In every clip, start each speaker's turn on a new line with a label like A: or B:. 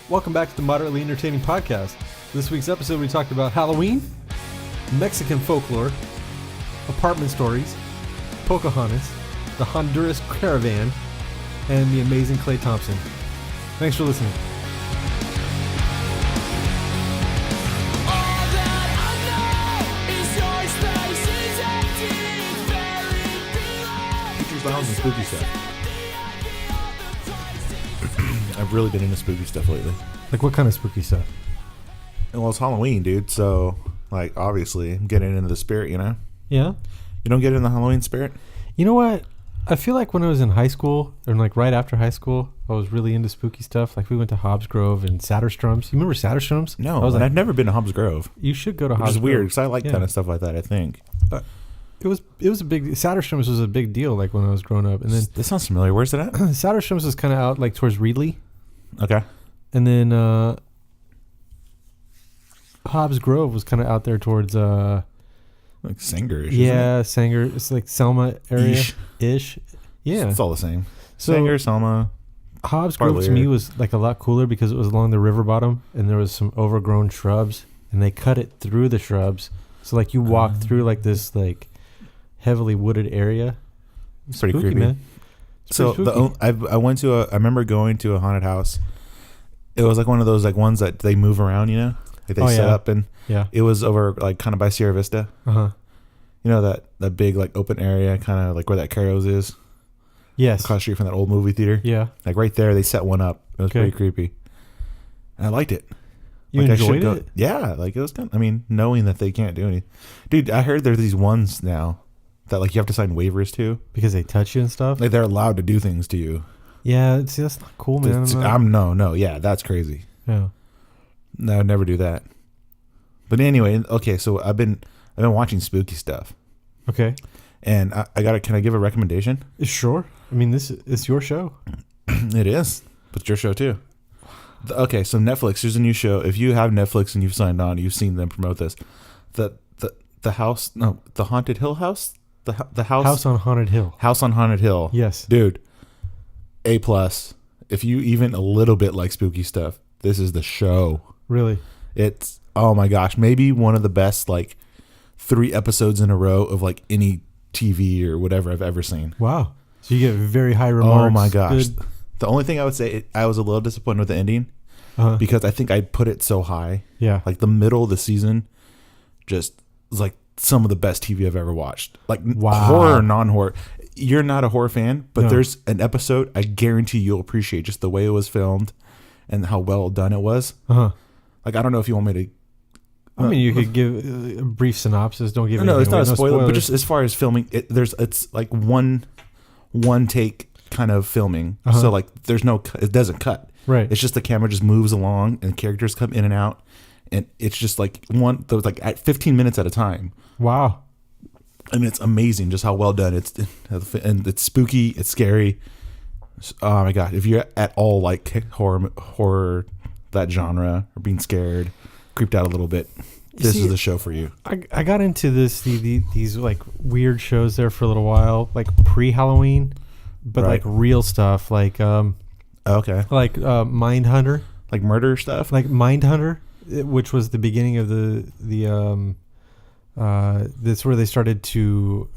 A: Welcome back to the Moderately Entertaining Podcast. This week's episode, we talked about Halloween, Mexican folklore, apartment stories, Pocahontas, the Honduras Caravan, and the amazing Clay Thompson. Thanks for listening.
B: Features the house and spooky stuff. I've really been into spooky stuff lately.
A: Like what kind of spooky stuff?
B: Well, it's Halloween, dude. So, like, obviously, I'm getting into the spirit, you know?
A: Yeah?
B: You don't get in the Halloween spirit?
A: You know what? I feel like when I was in high school, or like right after high school, I was really into spooky stuff. Like we went to Hobbs Grove and Satterstrom's. You remember Satterstrom's?
B: No,
A: I was like,
B: I've never been to Hobbs Grove.
A: You should go to
B: Which
A: Hobbs
B: is weird,
A: Grove.
B: because I like kind of stuff like that, I think.
A: It was a big, Satterstrom's was a big deal like when I was growing up. And then
B: This sounds familiar. Where's it at?
A: Satterstrom's was kind of out like towards Reedley.
B: Okay.
A: And then Hobbs Grove was kind of out there towards
B: Like Sanger-ish,
A: yeah, Sanger. It's like Selma area ish. Yeah.
B: It's all the same.
A: So
B: Sanger, Selma.
A: Hobbs Grove to me was like a lot cooler because it was along the river bottom and there was some overgrown shrubs and they cut it through the shrubs. So like you walk through like this like heavily wooded area.
B: It's pretty
A: spooky,
B: creepy.
A: Man.
B: So I remember going to a haunted house. It was like one of those like ones that they move around, you know, like they set up, and it was over like kind of by Sierra Vista. You know that big like open area, kind of like where that Caro's is.
A: Yes,
B: across the street from that old movie theater.
A: Yeah,
B: like right there, they set one up. It was pretty creepy, and I liked it.
A: You
B: like
A: enjoyed it?
B: Yeah, like it was kind of, I mean, knowing that they can't do anything. Dude, I heard there's these ones now that like you have to sign waivers to
A: because they touch you and stuff.
B: Like they're allowed to do things to you.
A: Yeah, see, that's not cool, man.
B: Yeah, that's crazy.
A: Yeah,
B: no, I'd never do that. But anyway, okay, so I've been watching spooky stuff.
A: Okay,
B: and can I give a recommendation?
A: Sure. I mean, it's your show.
B: It is, but it's your show too. Okay, so Netflix, there's a new show. If you have Netflix and you've signed on, you've seen them promote this. The Haunted Hill House. The house
A: on Haunted Hill.
B: House on Haunted Hill.
A: Yes,
B: dude. A+. If you even a little bit like spooky stuff, this is the show.
A: Really?
B: It's, oh my gosh, maybe one of the best like 3 episodes in a row of like any TV or whatever I've ever seen.
A: Wow. So you get very high remarks.
B: Oh my gosh.
A: Good.
B: The only thing I would say, I was a little disappointed with the ending because I think I put it so high.
A: Yeah.
B: Like the middle of the season just was like some of the best TV I've ever watched. Like horror or non-horror. You're not a horror fan, but there's an episode I guarantee you'll appreciate just the way it was filmed and how well done it was. Like, I don't know if you want me to...
A: I mean, you could give a brief synopsis. Don't give
B: No, it's not a spoiler, but just as far as filming, it's like one take kind of filming. So like there's it doesn't cut.
A: Right.
B: It's just the camera just moves along and characters come in and out. And it's just like at 15 minutes at a time.
A: Wow.
B: And it's amazing just how well done and it's spooky, it's scary. Oh my god! If you're at all like horror, that genre, or being scared, creeped out a little bit, this is the show for you.
A: I got into these like weird shows there for a little while, like pre-Halloween, but like real stuff, like
B: okay,
A: like Mindhunter,
B: like murder stuff,
A: like Mindhunter, which was the beginning of that's where they started to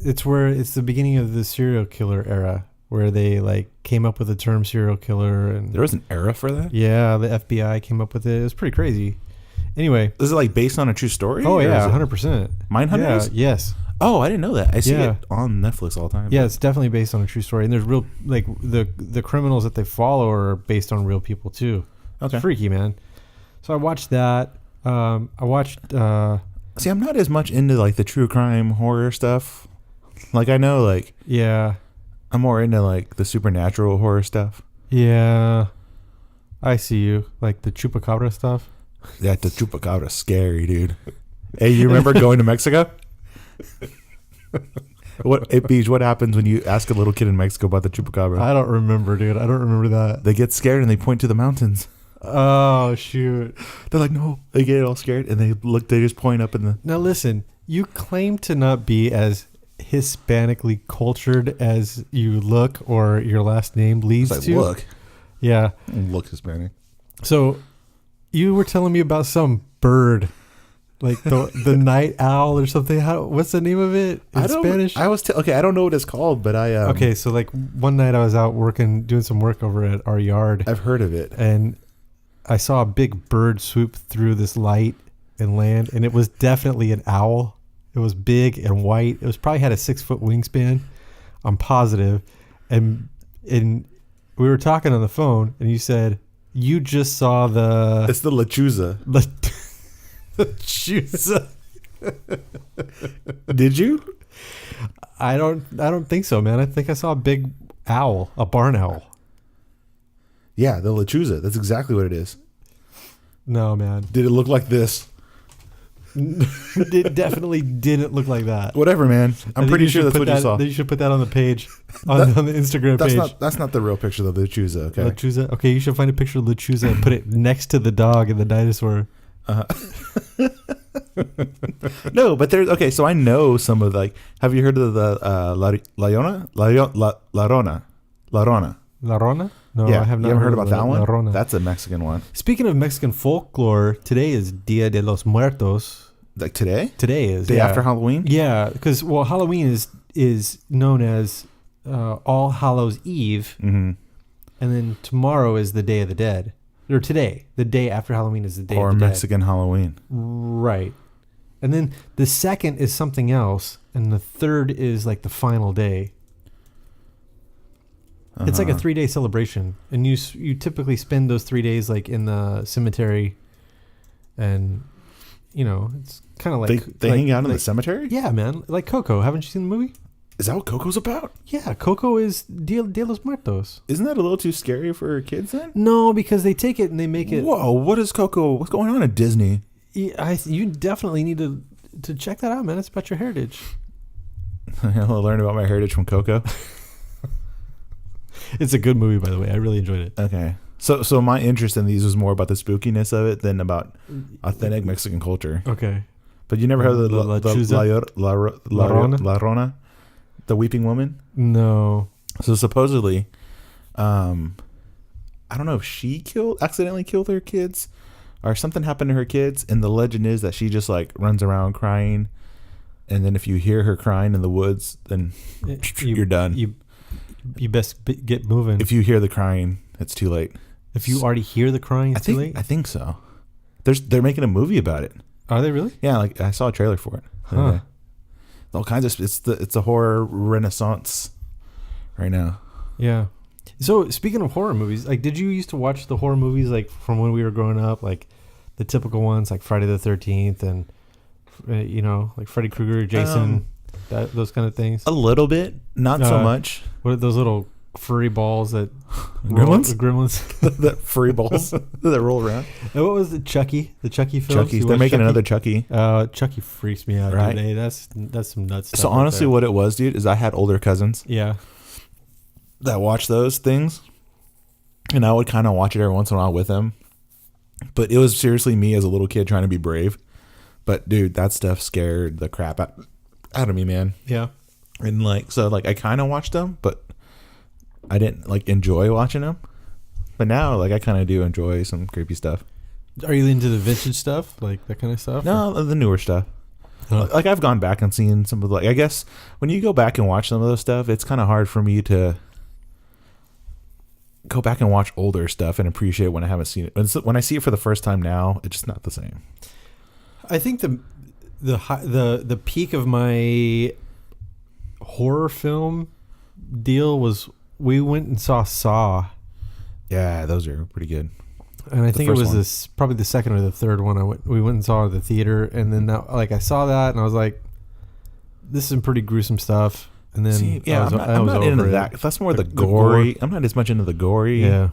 A: it's the beginning of the serial killer era where they like came up with the term serial killer. And
B: there was an era for that?
A: Yeah, the FBI came up with it. It was pretty crazy. Anyway,
B: is it like based on a true story?
A: Oh yeah, 100%.
B: Mindhunter?
A: Yeah, yes.
B: Oh, I didn't know that. I see it on Netflix all the time.
A: Yeah, it's definitely based on a true story, and there's real like the criminals that they follow are based on real people too.
B: Okay,
A: it's freaky, man. So I watched that. I watched.
B: See, I'm not as much into like the true crime horror stuff. Like I know, like I'm more into like the supernatural horror stuff.
A: Yeah, I see you like the chupacabra stuff.
B: Yeah, the chupacabra's scary, dude. Hey, you remember going to Mexico? What happens when you ask a little kid in Mexico about the chupacabra?
A: I don't remember, dude. I don't remember that.
B: They get scared and they point to the mountains.
A: Oh shoot!
B: They're like, no. They get all scared and they just point up in the.
A: Now listen, you claim to not be as Hispanically cultured as you look or your last name leads to.
B: Look.
A: Yeah.
B: Look Hispanic.
A: So you were telling me about some bird, like the night owl or something. What's the name of it in Spanish?
B: I don't know what it's called, but I
A: okay, so like one night I was out doing some work over at our yard.
B: I've heard of it,
A: and I saw a big bird swoop through this light and land, and it was definitely an owl. It was big and white. It was probably had a 6-foot wingspan. I'm positive, and we were talking on the phone, and you said you just saw the.
B: It's the lechuza.
A: Lechuza.
B: Did you?
A: I don't think so, man. I think I saw a big owl, a barn owl.
B: Yeah, the lechuza. That's exactly what it is.
A: No, man.
B: Did it look like this?
A: It definitely didn't look like that.
B: Whatever, man. I'm pretty sure that's what you saw.
A: You should put that on the page, on the Instagram page.
B: That's not the real picture of the lechuza, okay?
A: Lechuza? Okay, you should find a picture of lechuza and put it next to the dog and the dinosaur.
B: No, but there's okay. So I know some of have you heard of the La Llorona?
A: No,
B: yeah,
A: I have not.
B: You haven't heard about that one?
A: Llorona.
B: That's a Mexican one.
A: Speaking of Mexican folklore, today is Dia de los Muertos.
B: Like today?
A: Today is
B: day after Halloween.
A: Yeah, because Halloween is known as All Hallows Eve,
B: and
A: then tomorrow is the Day of the Dead. Or today, the day after Halloween is the Day of the Dead.
B: Or Mexican Halloween.
A: Right. And then the second is something else, and the third is like the final day. It's like a 3-day celebration, and you typically spend those 3 days like in the cemetery, and it's kind of like
B: they hang out in the cemetery.
A: Yeah, man, like Coco. Haven't you seen the movie?
B: Is that what Coco's about?
A: Yeah, Coco is Dia de los Muertos.
B: Isn't that a little too scary for kids then?
A: No, because they take it and they make it.
B: Whoa, what is Coco? What's going on at Disney?
A: You definitely need to check that out, man. It's about your heritage.
B: I'll learn about my heritage from Coco.
A: It's a good movie, by the way. I really enjoyed it.
B: Okay. So my interest in these was more about the spookiness of it than about authentic Mexican culture.
A: Okay.
B: But you never heard of the Llorona? The weeping woman?
A: No.
B: So supposedly, I don't know if she accidentally killed her kids or something happened to her kids. And the legend is that she just like runs around crying. And then if you hear her crying in the woods, then you're done.
A: You best get moving.
B: If you hear the crying, it's too late.
A: If you already hear the crying, it's too late?
B: I think so. They're making a movie about it.
A: Are they really?
B: Yeah, like I saw a trailer for it.
A: Huh.
B: All kinds of it's a horror renaissance right now.
A: Yeah. So speaking of horror movies, like did you used to watch the horror movies like from when we were growing up, like the typical ones like Friday the 13th and like Freddy Krueger, Jason, those kind of things?
B: A little bit, not so much.
A: What are those little furry balls that
B: gremlins that furry balls that roll around?
A: And what was the Chucky? The Chucky films?
B: Chucky. They're making another Chucky.
A: Chucky freaks me out, right? Dude. That's some nuts stuff.
B: So honestly, what it was, dude, is I had older cousins.
A: Yeah.
B: That watched those things, and I would kind of watch it every once in a while with them. But it was seriously me as a little kid trying to be brave. But dude, that stuff scared the crap out of me, man.
A: Yeah.
B: And I kind of watched them, but I didn't enjoy watching them. But now I kind of do enjoy some creepy stuff.
A: Are you into the vintage stuff, like that kind of stuff?
B: No, the newer stuff. Huh. I've gone back and seen some of I guess when you go back and watch some of those stuff, it's kind of hard for me to go back and watch older stuff and appreciate when I haven't seen it. When I see it for the first time now, it's just not the same.
A: I think the peak of my horror film deal was we went and saw Saw.
B: Yeah, those are pretty good.
A: And I think it was probably the second or the third one we went and saw at the theater, and then I saw that and I was like, this is some pretty gruesome stuff. And then
B: I'm not into that. That's more the gory. I'm not as much into the gory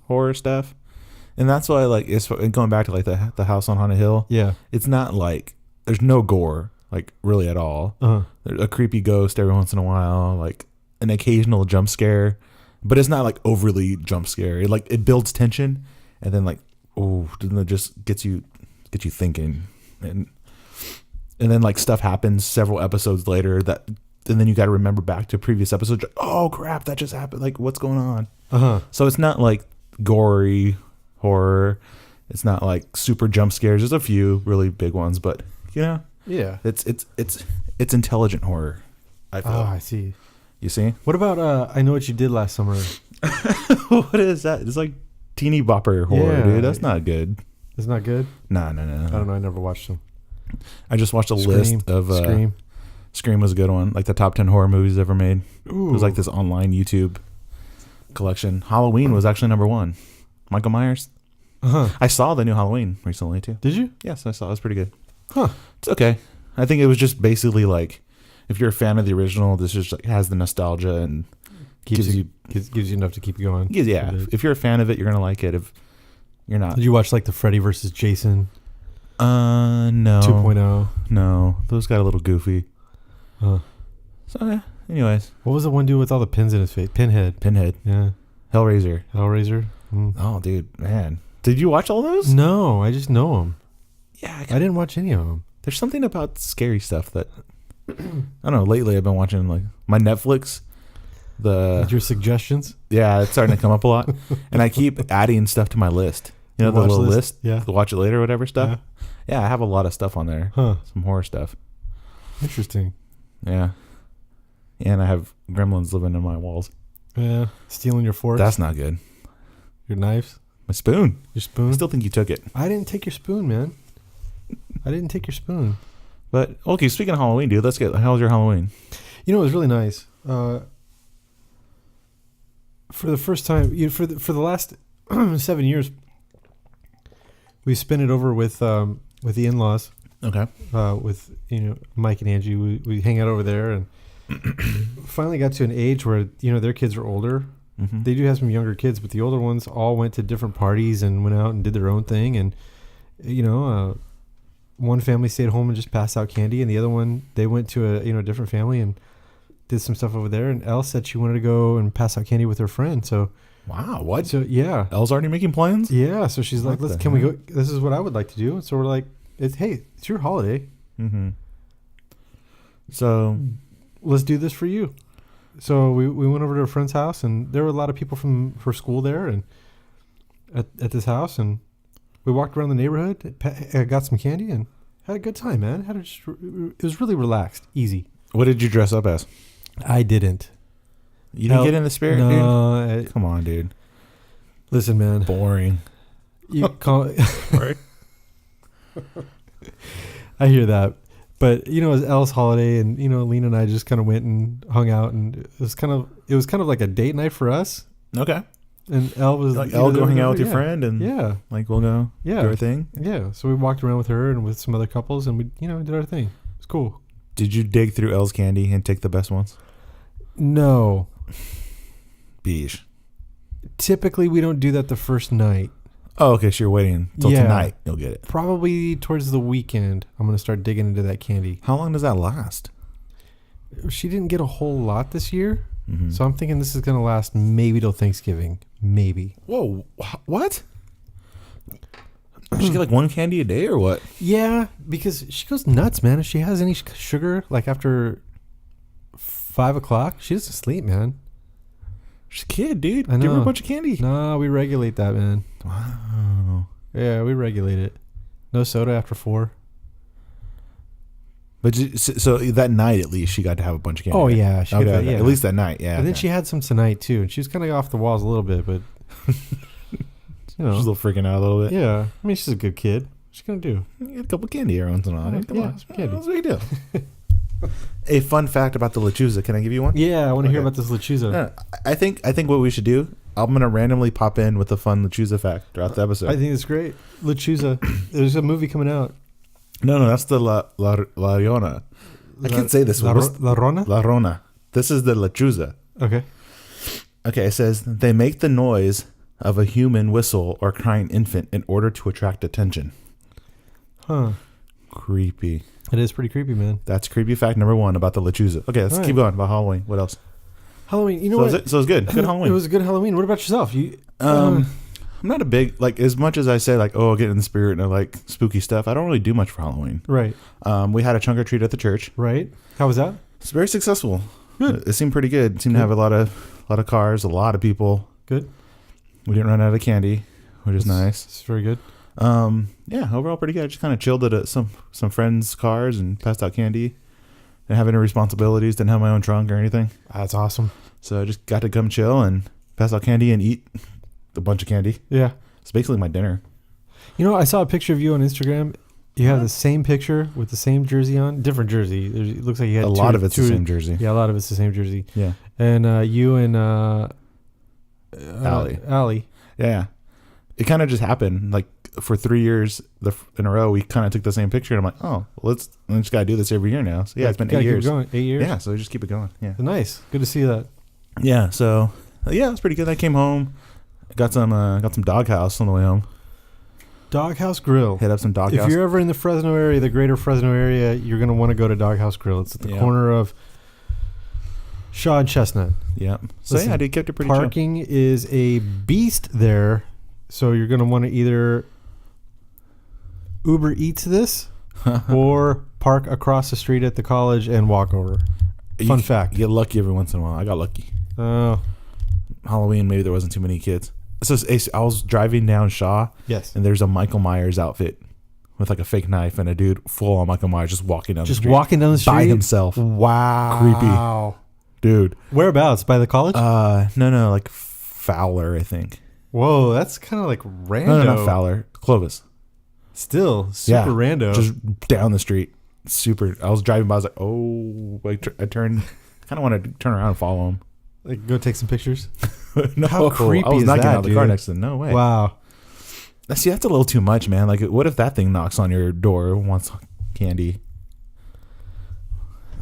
B: horror stuff. And that's why it's going back to the House on Haunted Hill.
A: Yeah.
B: It's not there's no gore really at all. Uh-huh. There's a creepy ghost every once in a while, an occasional jump scare, but it's not overly jump scary. It builds tension and then then it just gets you thinking. And then stuff happens several episodes later that then you got to remember back to previous episodes. Oh crap, that just happened. Like, what's going on? So it's not like gory horror. It's not like super jump scares. There's a few really big ones, but yeah, it's intelligent horror. I feel.
A: I see.
B: You see?
A: What about I Know What You Did Last Summer?
B: What is that? It's like teeny bopper horror, dude. That's not good.
A: It's not good?
B: No.
A: I don't know. I never watched them.
B: I just watched a list of
A: Scream.
B: Scream was a good one. Like the top 10 horror movies ever made.
A: Ooh.
B: It was like this online YouTube collection. Halloween was actually number 1. Michael Myers. I saw the new Halloween recently too.
A: Did you?
B: Yes, I saw. It was pretty good.
A: Huh.
B: It's okay. I think it was just basically like, if you're a fan of the original, this just like has the nostalgia and gives you
A: enough to keep you going.
B: Yeah. If you're a fan of it, you're gonna like it. If you're not,
A: did you watch like the Freddy versus Jason?
B: No.
A: 2.0.
B: No, those got a little goofy.
A: Huh.
B: So yeah. Anyways,
A: what was the one dude with all the pins in his face? Pinhead.
B: Yeah. Hellraiser. Oh, dude, man. Did you watch all those?
A: No, I just know them.
B: Yeah,
A: I didn't watch any of them.
B: There's something about scary stuff that I don't know. Lately, I've been watching like my Netflix.
A: Your suggestions?
B: Yeah, it's starting to come up a lot, and I keep adding stuff to my list. You know, the little list.
A: Yeah,
B: the watch it later, or whatever stuff. Yeah, I have a lot of stuff on there. Some horror stuff.
A: Interesting.
B: Yeah, and I have gremlins living in my walls.
A: Yeah, stealing your forks.
B: That's not good.
A: Your knives.
B: My spoon.
A: Your spoon.
B: I still think you took it.
A: I didn't take your spoon, man. I didn't take your spoon.
B: But okay, speaking of Halloween, dude, how was your Halloween?
A: You know, it was really nice. For the first time, for the last 7 years, we spent it over with the in-laws.
B: Okay.
A: With Mike and Angie, we hang out over there, and finally got to an age where their kids are older. Mm-hmm. They do have some younger kids, but the older ones all went to different parties and went out and did their own thing. And one family stayed home and just passed out candy, and the other one, they went to a different family and did some stuff over there. And Elle said she wanted to go and pass out candy with her friend. So
B: wow, what?
A: So yeah,
B: Elle's already making plans.
A: Yeah, so she's like, can we go? This is what I would like to do. So we're like, it's your holiday.
B: Mm-hmm. So
A: let's do this for you. So we went over to a friend's house, and there were a lot of people from her school there, and at this house, and we walked around the neighborhood, got some candy, and had a good time, man. It was really relaxed, easy.
B: What did you dress up as?
A: I didn't.
B: You didn't get in the spirit,
A: no,
B: dude? Come on, dude.
A: Listen, man.
B: Boring.
A: You call
B: Right.
A: I hear that. But it was Elle's holiday, and Lena and I just kind of went and hung out, and it was kind of like a date night for us.
B: Okay.
A: And Elle was
B: like Elle go hang out with your friend, and like we'll go do our thing.
A: Yeah. So we walked around with her and with some other couples, and we did our thing. It's cool.
B: Did you dig through Elle's candy and take the best ones?
A: No.
B: Beige.
A: Typically, we don't do that the first night.
B: Oh, okay. So you're waiting till tonight. You'll get it.
A: Probably towards the weekend, I'm going to start digging into that candy.
B: How long does that last?
A: She didn't get a whole lot this year.
B: Mm-hmm.
A: So I'm thinking this is going to last maybe till Thanksgiving. Maybe.
B: Whoa. What? Does she get like one candy a day or what?
A: Yeah, because she goes nuts, man. If she has any sugar, like after 5 o'clock, she doesn't sleep, man.
B: She's a kid, dude.
A: I know.
B: Give her a bunch of candy.
A: No, we regulate that, man.
B: Wow.
A: Yeah, we regulate it. No soda after 4.
B: But so that night, at least, she got to have a bunch of candy.
A: Oh, yeah. She got
B: at least that night, yeah.
A: And then she had some tonight, too. And she was kind of off the walls a little bit, but...
B: She's a little freaking out a little bit.
A: Yeah. I mean, she's a good kid. What's she going to do?
B: You get a couple candy every once in a while. Come on.
A: Some candy.
B: What's the big deal? A fun fact about the lechuza. Can I give you one?
A: Yeah, I want to hear about this lechuza.
B: I think what we should do, I'm going to randomly pop in with a fun lechuza fact throughout the episode.
A: I think it's great. Lechuza. There's a movie coming out.
B: No, that's the La Llorona. I can't say this one.
A: La Rona?
B: La Rona. This is the lechuza.
A: Okay.
B: Okay, it says, they make the noise of a human whistle or crying infant in order to attract attention.
A: Huh.
B: Creepy.
A: It is pretty creepy, man.
B: That's creepy fact number 1 about the lechuza. Okay, let's keep going about Halloween. What else?
A: Halloween. You know what?
B: So it was good. Good Halloween.
A: It was a good Halloween. What about yourself?
B: I'm not a big, like, as much as I say, like, oh, I'll get in the spirit and I like spooky stuff, I don't really do much for Halloween.
A: Right.
B: We had a trunk or treat at the church.
A: Right. How was that?
B: It's very successful.
A: Good.
B: It seemed pretty good. It seemed to have a lot of cars, a lot of people.
A: Good.
B: We didn't run out of candy, which is nice.
A: It's very good.
B: Yeah, overall pretty good. I just kind of chilled at some friends' cars and passed out candy. Didn't have any responsibilities. Didn't have my own trunk or anything.
A: That's awesome.
B: So I just got to come chill and pass out candy and eat a bunch of candy.
A: Yeah.
B: It's basically my dinner.
A: You know, I saw a picture of you on Instagram. You have the same picture with the same jersey on. Different jersey. It looks like you had
B: a lot of it's the same jersey.
A: Yeah, a lot of it's the same jersey.
B: Yeah.
A: And you and
B: Allie. Yeah. It kind of just happened. Like for 3 years in a row, we kind of took the same picture. And I'm like, oh, well, we just got to do this every year now. So yeah, it's been 8 years.
A: Keep it going. 8 years?
B: Yeah, so we just keep it going. Yeah.
A: Nice. Good to see that.
B: Yeah, so yeah, it was pretty good. I came home, got some Doghouse on the way home.
A: Doghouse Grill.
B: Hit up some Doghouse.
A: If you're ever in the Fresno area, the greater Fresno area, you're going to want to go to Doghouse Grill. It's at the corner of Shaw and Chestnut.
B: Yeah. So
A: Listen,
B: yeah, I kept it pretty
A: parking is a beast there. So you're going to want to either Uber Eats this or park across the street at the college and walk over. Fun fact.
B: You get lucky every once in a while. I got lucky.
A: Oh.
B: Halloween, maybe there wasn't too many kids. So I was driving down Shaw.
A: Yes.
B: And there's a Michael Myers outfit with like a fake knife and a dude full on Michael Myers just walking down the street.
A: Just walking down the street?
B: By himself.
A: Wow.
B: Creepy. Dude.
A: Whereabouts? By the college?
B: No, like Fowler, I think.
A: Whoa, that's kind of like rando.
B: No, not Fowler. Clovis.
A: Still super rando.
B: Just down the street. Super. I was driving by. I was like, oh, I turned. Kind of want to turn around and follow him.
A: Like, go take some pictures.
B: No,
A: how creepy
B: I was
A: is
B: not
A: that,
B: getting out of the car
A: dude?
B: next to them. No way.
A: Wow.
B: See, that's a little too much, man. Like, what if that thing knocks on your door and wants candy?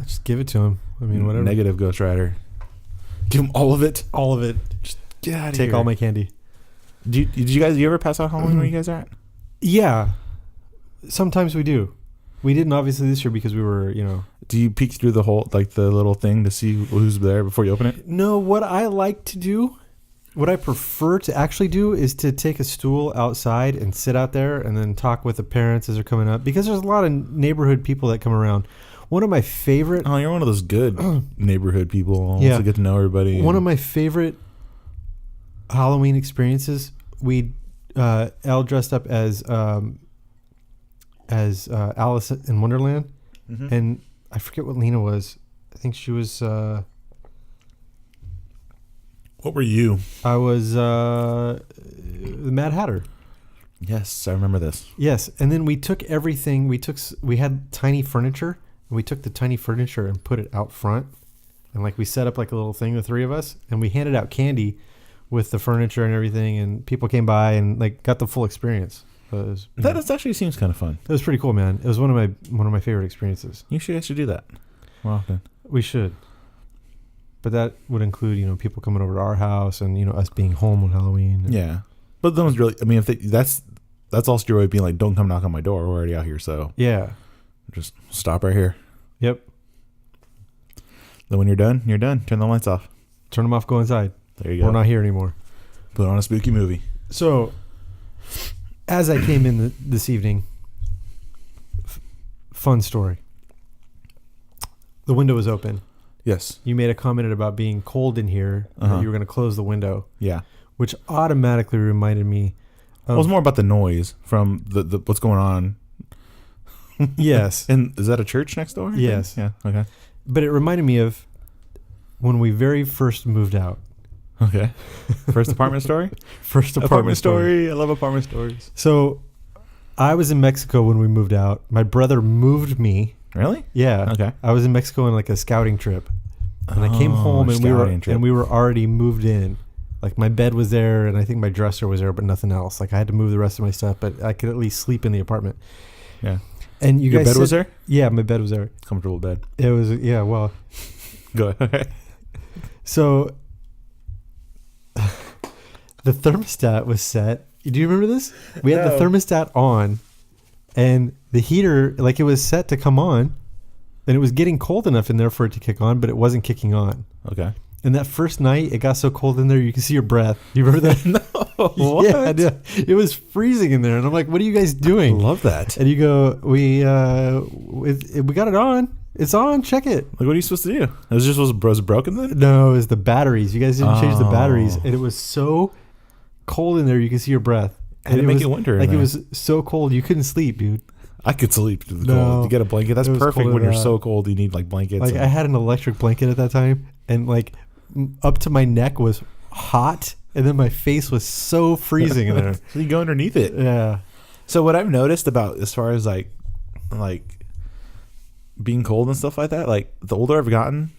A: Just give it to him. I mean, whatever.
B: Negative Ghost Rider. Give him all of it.
A: All of it.
B: Just get out of here.
A: Take all my candy.
B: Did you guys? You ever pass out Halloween where you guys are at?
A: Yeah. Sometimes we do. We didn't obviously this year because we were,
B: Do you peek through the whole, like the little thing to see who's there before you open it?
A: No, what I like to do, what I prefer to actually do is to take a stool outside and sit out there and then talk with the parents as they're coming up because there's a lot of neighborhood people that come around. One of my favorite...
B: Oh, you're one of those good neighborhood people.
A: Yeah.
B: To get to know everybody.
A: One of my favorite Halloween experiences, we Elle dressed up as Alice in Wonderland, and I forget what Lena was. I think she was.
B: What were you?
A: I was the Mad Hatter.
B: Yes, I remember this.
A: Yes, and then we took everything. We had tiny furniture, and we took the tiny furniture and put it out front, and like we set up like a little thing, the three of us, and we handed out candy with the furniture and everything, and people came by and like got the full experience.
B: That actually seems kind of fun.
A: It was pretty cool, man. It was one of my favorite experiences.
B: You should actually do that more often.
A: We should. But that would include, people coming over to our house and, us being home on Halloween.
B: Yeah. But that was really, I mean, if that's also your way of being like, don't come knock on my door. We're already out here. So
A: yeah,
B: just stop right here.
A: Yep.
B: Then when you're done, you're done. Turn the lights off.
A: Turn them off, go inside.
B: There you go.
A: We're not here anymore.
B: Put on a spooky movie.
A: So as I came in this evening, fun story. The window was open.
B: Yes.
A: You made a comment about being cold in here. That you were going to close the window.
B: Yeah.
A: Which automatically reminded me of...
B: It was more about the noise from the what's going on.
A: Yes.
B: And is that a church next door?
A: Yes.
B: Yeah. Okay.
A: But it reminded me of when we very first moved out.
B: Okay. First apartment story?
A: First apartment story.
B: I love apartment stories.
A: So I was in Mexico when we moved out. My brother moved me.
B: Really?
A: Yeah.
B: Okay.
A: I was in Mexico on like a scouting trip. And I came home and we were already moved in. Like my bed was there and I think my dresser was there, but nothing else. Like I had to move the rest of my stuff, but I could at least sleep in the apartment.
B: Yeah.
A: And your
B: bed was there?
A: Yeah, my bed was there.
B: Comfortable bed.
A: It was, yeah, well.
B: Go ahead.
A: So the thermostat was set. Do you remember this? We had the thermostat on and the heater, like it was set to come on and it was getting cold enough in there for it to kick on, but it wasn't kicking on.
B: Okay.
A: And that first night, it got so cold in there, you can see your breath. You remember that?
B: No. What?
A: Yeah, it was freezing in there. And I'm like, what are you guys doing?
B: I love that.
A: And you go, we got it on. It's on. Check it.
B: Like, what are you supposed to do? It was broken then?
A: No, it was the batteries. You guys didn't change the batteries, and it was so cold in there you could see your breath.
B: And it winter.
A: Like it was so cold you couldn't sleep, dude.
B: I could sleep through the cold. You get a blanket. That's perfect when you're so cold. You need like blankets.
A: Like I had an electric blanket at that time, and like up to my neck was hot, and then my face was so freezing in there.
B: So you go underneath it.
A: Yeah.
B: So what I've noticed about as far as like being cold and stuff like that, like the older I've gotten,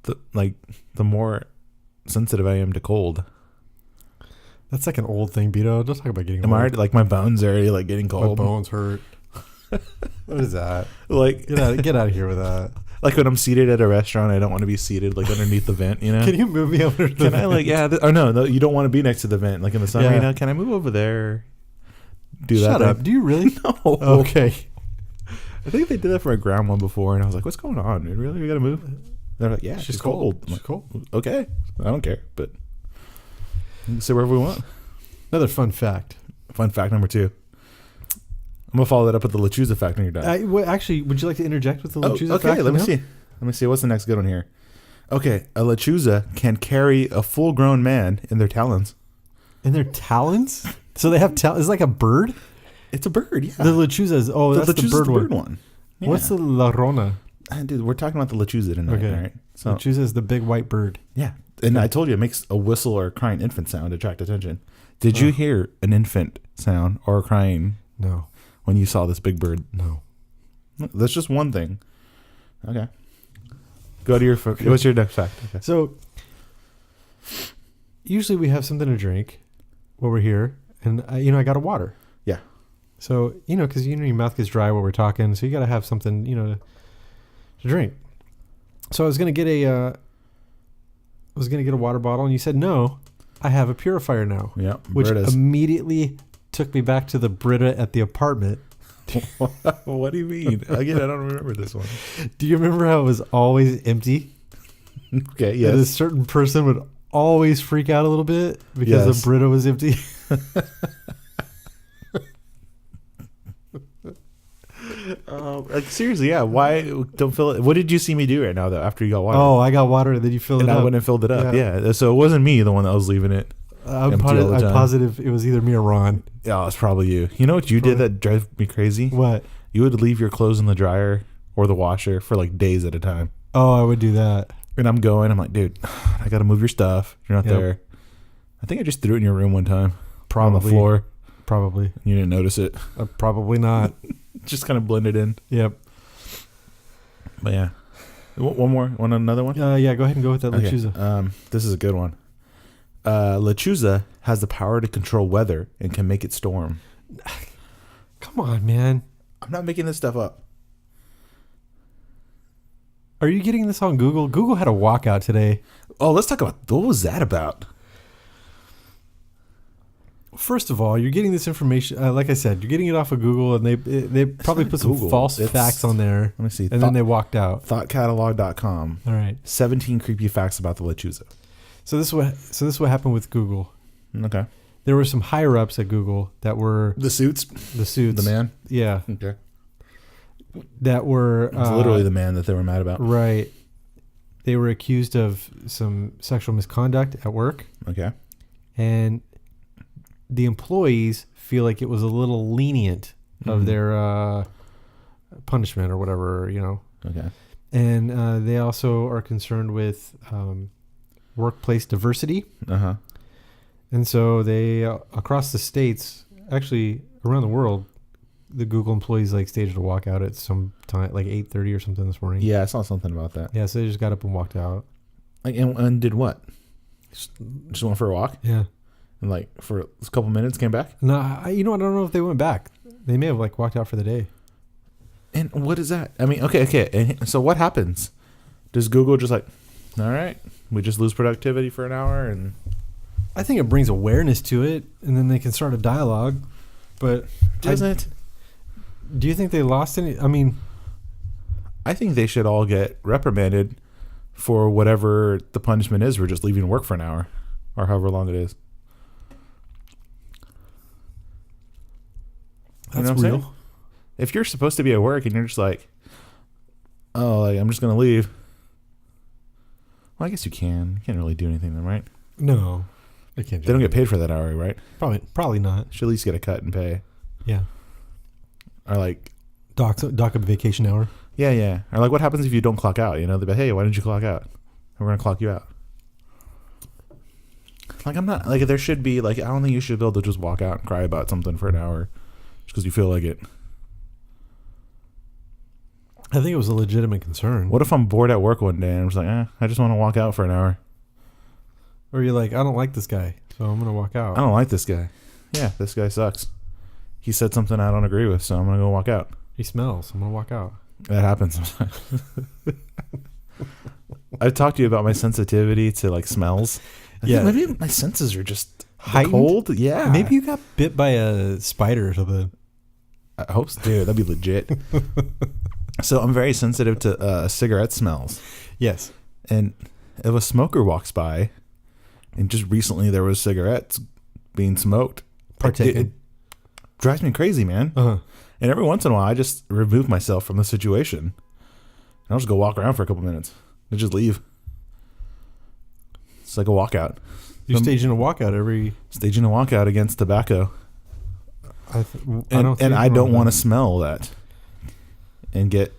B: the more sensitive I am to cold.
A: That's like an old thing, Beto. Don't talk about getting
B: old.
A: Am I already,
B: like my bones are already like getting cold?
A: My bones hurt. What is that?
B: Like
A: get out of here with that.
B: Like when I'm seated at a restaurant, I don't want to be seated like underneath the vent, you know?
A: Can you move me over to the vent?
B: I like, no, you don't want to be next to the vent. Like in the summer, you know, can I move over there?
A: Shut up. Do you really?
B: No.
A: Okay.
B: I think they did that for a ground one before, and I was like, what's going on, dude? Really? We got to move? They're like, yeah, she's cold.
A: She's cold.
B: Okay. I don't care, but we can sit wherever we want.
A: Another fun fact.
B: Fun fact number 2. I'm going to follow that up with the Lechuza fact when you're done.
A: Actually, would you like to interject with the Lechuza fact?
B: Okay, let me see. What's the next good one here? Okay, a Lechuza can carry a full-grown man in their talons.
A: In their talons? So they have talons? It's like a bird?
B: It's a bird, yeah.
A: The Lechuza is, that's the bird one. Yeah. What's the La Rona?
B: Dude, we're talking about the Lechuza tonight,
A: okay.
B: All right? So,
A: Lechuza is the big white bird.
B: Yeah, and I told you it makes a whistle or a crying infant sound to attract attention. Did you hear an infant sound or a crying?
A: No.
B: When you saw this big bird?
A: No.
B: That's just one thing. Okay. Go to your... What's your next fact? Okay.
A: So, usually we have something to drink while we're here, and, I got a water.
B: Yeah.
A: So, because, your mouth gets dry while we're talking, so you got to have something, to drink. So I was going to get a water bottle, and you said, no, I have a purifier now.
B: Yeah.
A: Which immediately took me back to the Brita at the apartment.
B: What do you mean? Again, I don't remember this one.
A: Do you remember how it was always empty?
B: Okay, yes.
A: And a certain person would always freak out a little bit because the Brita was empty.
B: Like seriously, yeah. Why don't fill it? What did you see me do right now though? After you got water?
A: Oh, I got water, and then you filled it up.
B: And I went and filled it up. Yeah. So it wasn't me, the one that was leaving it.
A: I'm positive it was either me or Ron.
B: Yeah, it's probably you. You know what you did that drove me crazy?
A: What?
B: You would leave your clothes in the dryer or the washer for like days at a time.
A: Oh, I would do that.
B: And I'm like, dude, I got to move your stuff. You're not there. I think I just threw it in your room one time.
A: Probably.
B: On the floor.
A: Probably.
B: You didn't notice it.
A: Probably not.
B: Just kind of blended in.
A: Yep.
B: But yeah. One more? Want another one?
A: Yeah, go ahead and go with that Lechuza.
B: This is a good one. Lechuza has the power to control weather and can make it storm.
A: Come on, man.
B: I'm not making this stuff up.
A: Are you getting this on Google? Google had a walkout today.
B: Oh, let's talk about what was that about?
A: First of all, you're getting this information. Like I said, you're getting it off of Google, and they probably put some false facts on there.
B: Let me see.
A: And then they walked out.
B: Thoughtcatalog.com.
A: All right.
B: 17 creepy facts about the Lechuza.
A: So this is what happened with Google.
B: Okay.
A: There were some higher ups at Google that were
B: the suits.
A: The
B: man.
A: Yeah.
B: Okay.
A: That were
B: it's literally the man that they were mad about.
A: Right. They were accused of some sexual misconduct at work.
B: Okay.
A: And the employees feel like it was a little lenient of their punishment or whatever,
B: Okay.
A: And they also are concerned with workplace diversity.
B: Uh-huh.
A: And so they, across the states, actually around the world, the Google employees staged a walkout at some time, like 8:30 or something this morning.
B: Yeah, I saw something about that.
A: Yeah, so they just got up and walked out.
B: And did what? Just went for a walk?
A: Yeah.
B: And for a couple minutes came back?
A: No, I don't know if they went back. They may have walked out for the day.
B: And what is that? I mean, okay. And so what happens? Does Google just all right, we just lose productivity for an hour? And
A: I think it brings awareness to it, and then they can start a dialogue. But
B: doesn't?
A: Do you think they lost any? I mean,
B: I think they should all get reprimanded for whatever the punishment is for just leaving work for an hour or however long it is.
A: That's real.
B: If you're supposed to be at work and you're just oh, like, I'm just gonna leave. Well, I guess you can. You can't really do anything then, right?
A: No, they can't.
B: They don't get paid for that hour, right?
A: Probably not.
B: Should at least get a cut and pay.
A: Yeah.
B: Or like
A: dock a vacation hour.
B: Yeah. Or like, what happens if you don't clock out? You know, they'll be, hey, why didn't you clock out? We're gonna clock you out. Like, I'm not like, there should be like, I don't think you should be able to just walk out and cry about something for an hour just because you feel like it.
A: I think it was a legitimate concern.
B: What if I'm bored at work one day and I'm just like, I just want to walk out for an hour?
A: Or you're like, I don't like this guy, so I'm gonna walk out.
B: I don't like this guy. Yeah, this guy sucks. He said something I don't agree with, so I'm gonna go walk out.
A: He smells. I'm gonna walk out.
B: That happens sometimes. I've talked to you about my sensitivity to like smells.
A: Yeah,
B: maybe my senses are just
A: heightened.
B: Cold. Yeah,
A: maybe you got bit by a spider or something.
B: I hope so. Dude, that'd be legit. So I'm very sensitive to cigarette smells.
A: Yes,
B: and if a smoker walks by, and just recently there was cigarettes being smoked, it drives me crazy, man.
A: Uh-huh.
B: And every once in a while, I just remove myself from the situation. And I'll just go walk around for a couple minutes and just leave. It's like a walkout.
A: You're staging a walkout against
B: tobacco.
A: I don't
B: want to smell that and get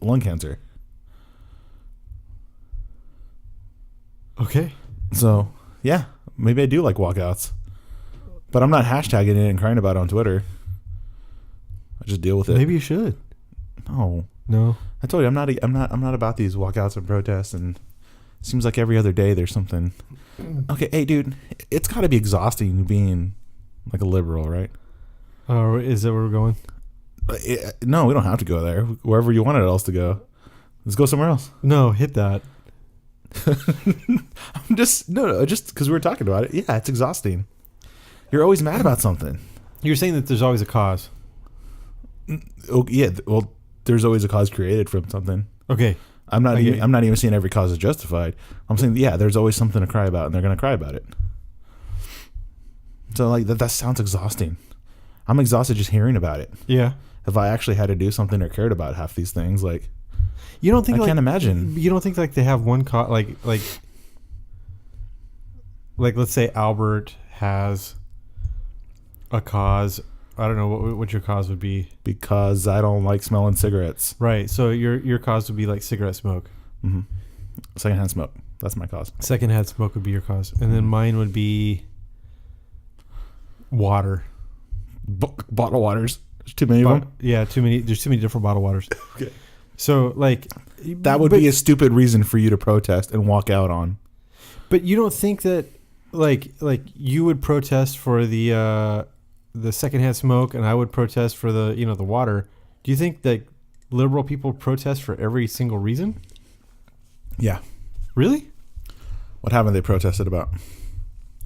B: lung cancer.
A: Okay.
B: So, yeah, maybe I do like walkouts. But I'm not hashtagging it and crying about it on Twitter. I just deal with it.
A: Maybe you should.
B: No. I told you I'm not about these walkouts and protests, and it seems like every other day there's something. Okay, hey dude, it's got to be exhausting being like a liberal, right?
A: Oh, is that where we're going?
B: No, we don't have to go there. Wherever you wanted else to go. Let's go somewhere else.
A: No, hit that.
B: I'm just because we were talking about it. Yeah, it's exhausting. You're always mad about something.
A: You're saying that there's always a cause.
B: Oh, yeah, well, there's always a cause created from something.
A: Okay.
B: I'm not even saying every cause is justified. I'm saying, yeah, there's always something to cry about, and they're going to cry about it. So, like, that sounds exhausting. I'm exhausted just hearing about it.
A: Yeah.
B: If I actually had to do something or cared about half these things, like,
A: you don't think
B: I can't imagine.
A: You don't think like they have one cause, like let's say Albert has a cause. I don't know what your cause would be.
B: Because I don't like smelling cigarettes.
A: Right. So your cause would be like cigarette smoke.
B: Mm-hmm. Secondhand smoke. That's my cause.
A: Secondhand smoke would be your cause, and then mine would be water.
B: Bottled waters. There's too many of them.
A: Yeah, too many. There's too many different bottled waters.
B: Okay.
A: So like
B: that would be a stupid reason for you to protest and walk out on.
A: But you don't think that like you would protest for the secondhand smoke, and I would protest for the the water. Do you think that liberal people protest for every single reason?
B: Yeah.
A: Really?
B: What haven't they protested about?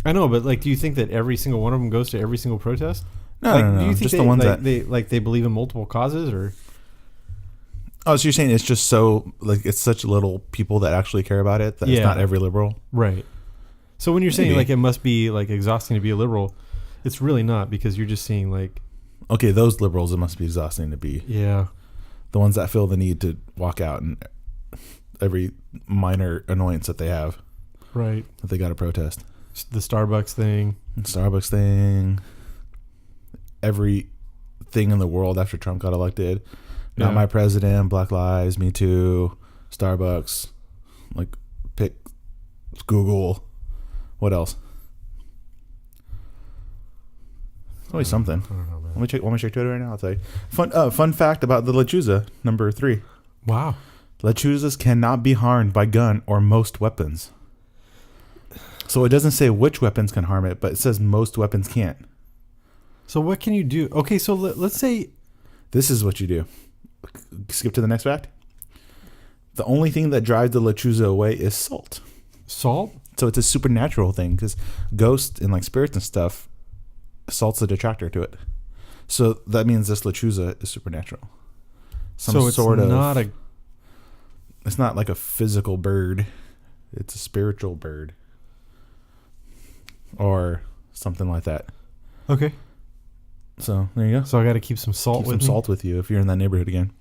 A: I know, but like, do you think that every single one of them goes to every single protest?
B: No.
A: Do you think
B: just the ones that
A: they believe in multiple causes, or?
B: Oh, so you're saying it's just so like it's such little people that actually care about it that it's not every liberal,
A: right? So when you're saying like it must be like exhausting to be a liberal, it's really not, because you're just seeing like,
B: okay, those liberals, it must be exhausting to be.
A: Yeah.
B: The ones that feel the need to walk out and every minor annoyance that they have,
A: right?
B: That they got to protest.
A: The Starbucks thing. Everything in the world after Trump got elected. Not my president, Black Lives, Me Too, Starbucks, like pick Google. What else? Always something. I don't know, man.
B: Want me to check Twitter right now? I'll tell you. Fun fact about the lechuza, number 3.
A: Wow.
B: Lechuzas cannot be harmed by gun or most weapons. So it doesn't say which weapons can harm it, but it says most weapons can't.
A: So what can you do? Okay, so let's say...
B: This is what you do. Skip to the next fact. The only thing that drives the lechuza away is salt.
A: Salt?
B: So it's a supernatural thing, because ghosts and like spirits and stuff, salt's a detractor to it. So that means this lechuza is supernatural. It's not like a physical bird. It's a spiritual bird. Or something like that.
A: Okay.
B: So there you go.
A: So I got to keep some salt with me?
B: Salt with you if you're in that neighborhood again.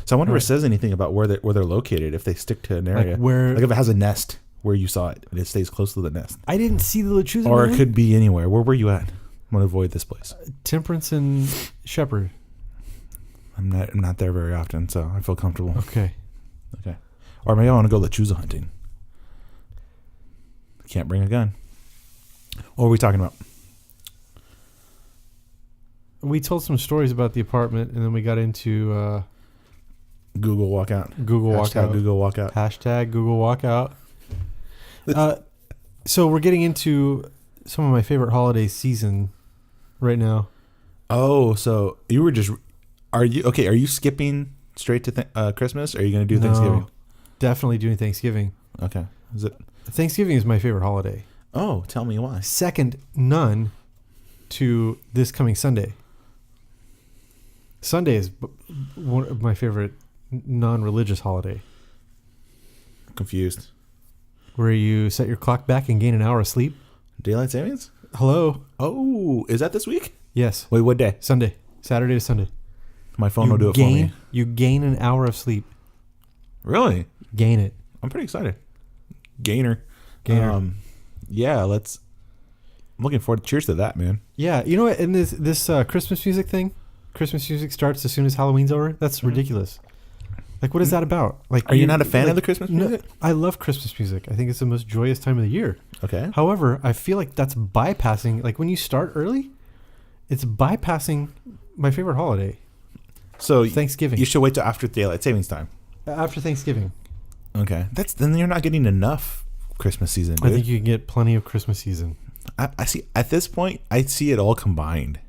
B: So I wonder if it says anything about where they're located, if they stick to an area. Like if it has a nest where you saw it and it stays close to the nest.
A: I didn't see the Lechuza.
B: Or it could be anywhere. Where were you at? I'm going to avoid this place.
A: Temperance and Shepherd.
B: I'm not there very often, so I feel comfortable.
A: Okay.
B: Or maybe I want to go Lechuza hunting. Can't bring a gun. What are we talking about?
A: We told some stories about the apartment, and then we got into
B: Google walkout.
A: Google walkout.
B: Google walkout.
A: Hashtag Google walkout. So we're getting into some of my favorite holiday season right now.
B: Oh, so you were just... Are you skipping straight to Christmas? Or are you going to do Thanksgiving?
A: Definitely doing Thanksgiving.
B: Okay. Is it?
A: Thanksgiving is my favorite holiday.
B: Oh, tell me why.
A: Second, none to this coming Sunday. Sunday is one of my favorite non-religious holiday.
B: Confused.
A: Where you set your clock back and gain an hour of sleep.
B: Daylight savings?
A: Hello.
B: Oh, is that this week?
A: Yes.
B: Wait, what day?
A: Sunday. Saturday to Sunday.
B: My phone will do it for me.
A: You gain an hour of sleep.
B: Really?
A: Gain it.
B: I'm pretty excited. Gainer.
A: Yeah,
B: I'm looking forward. Cheers to that, man.
A: Yeah, you know what? In this Christmas music thing, Christmas music starts as soon as Halloween's over. That's ridiculous. Like, what is that about? Like,
B: are you not a fan of the Christmas music?
A: No, I love Christmas music. I think it's the most joyous time of the year.
B: Okay.
A: However, I feel like that's bypassing. Like, when you start early, it's bypassing my favorite holiday.
B: So
A: Thanksgiving.
B: You should wait till after daylight savings time.
A: After Thanksgiving.
B: Okay. Then you're not getting enough Christmas season, dude.
A: I think you can get plenty of Christmas season.
B: I see. At this point, I see it all combined.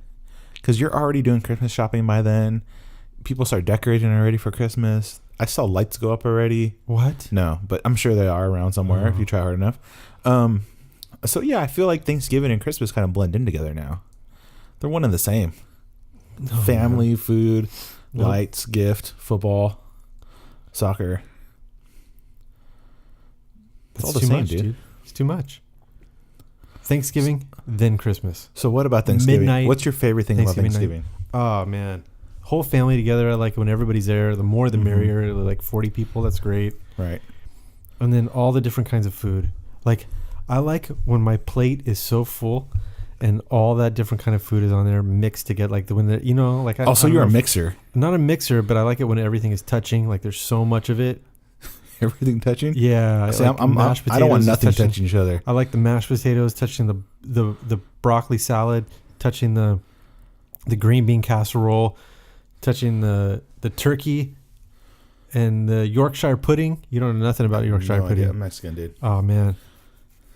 B: Because you're already doing Christmas shopping by then. People start decorating already for Christmas. I saw lights go up already.
A: What?
B: No, but I'm sure they are around somewhere if you try hard enough. So yeah, I feel like Thanksgiving and Christmas kind of blend in together now. They're one and the same. Family, food, lights, gift, football, soccer. It's all the same, dude.
A: It's too much. Thanksgiving, then Christmas.
B: So what about Thanksgiving?
A: Midnight.
B: What's your favorite thing about Thanksgiving?
A: Oh, man. Whole family together. I like it when everybody's there. The more, the merrier. Like 40 people. That's great.
B: Right.
A: And then all the different kinds of food. Like, I like when my plate is so full and all that different kind of food is on there mixed together. Like you're
B: a mixer.
A: I'm not a mixer, but I like it when everything is touching. Like there's so much of it.
B: Everything touching?
A: Yeah.
B: See, I don't want nothing touching each other.
A: I like the mashed potatoes touching the broccoli salad, touching the green bean casserole, touching the turkey, and the Yorkshire pudding. You don't know nothing about Yorkshire pudding.
B: Yeah, I'm Mexican, dude.
A: Oh man,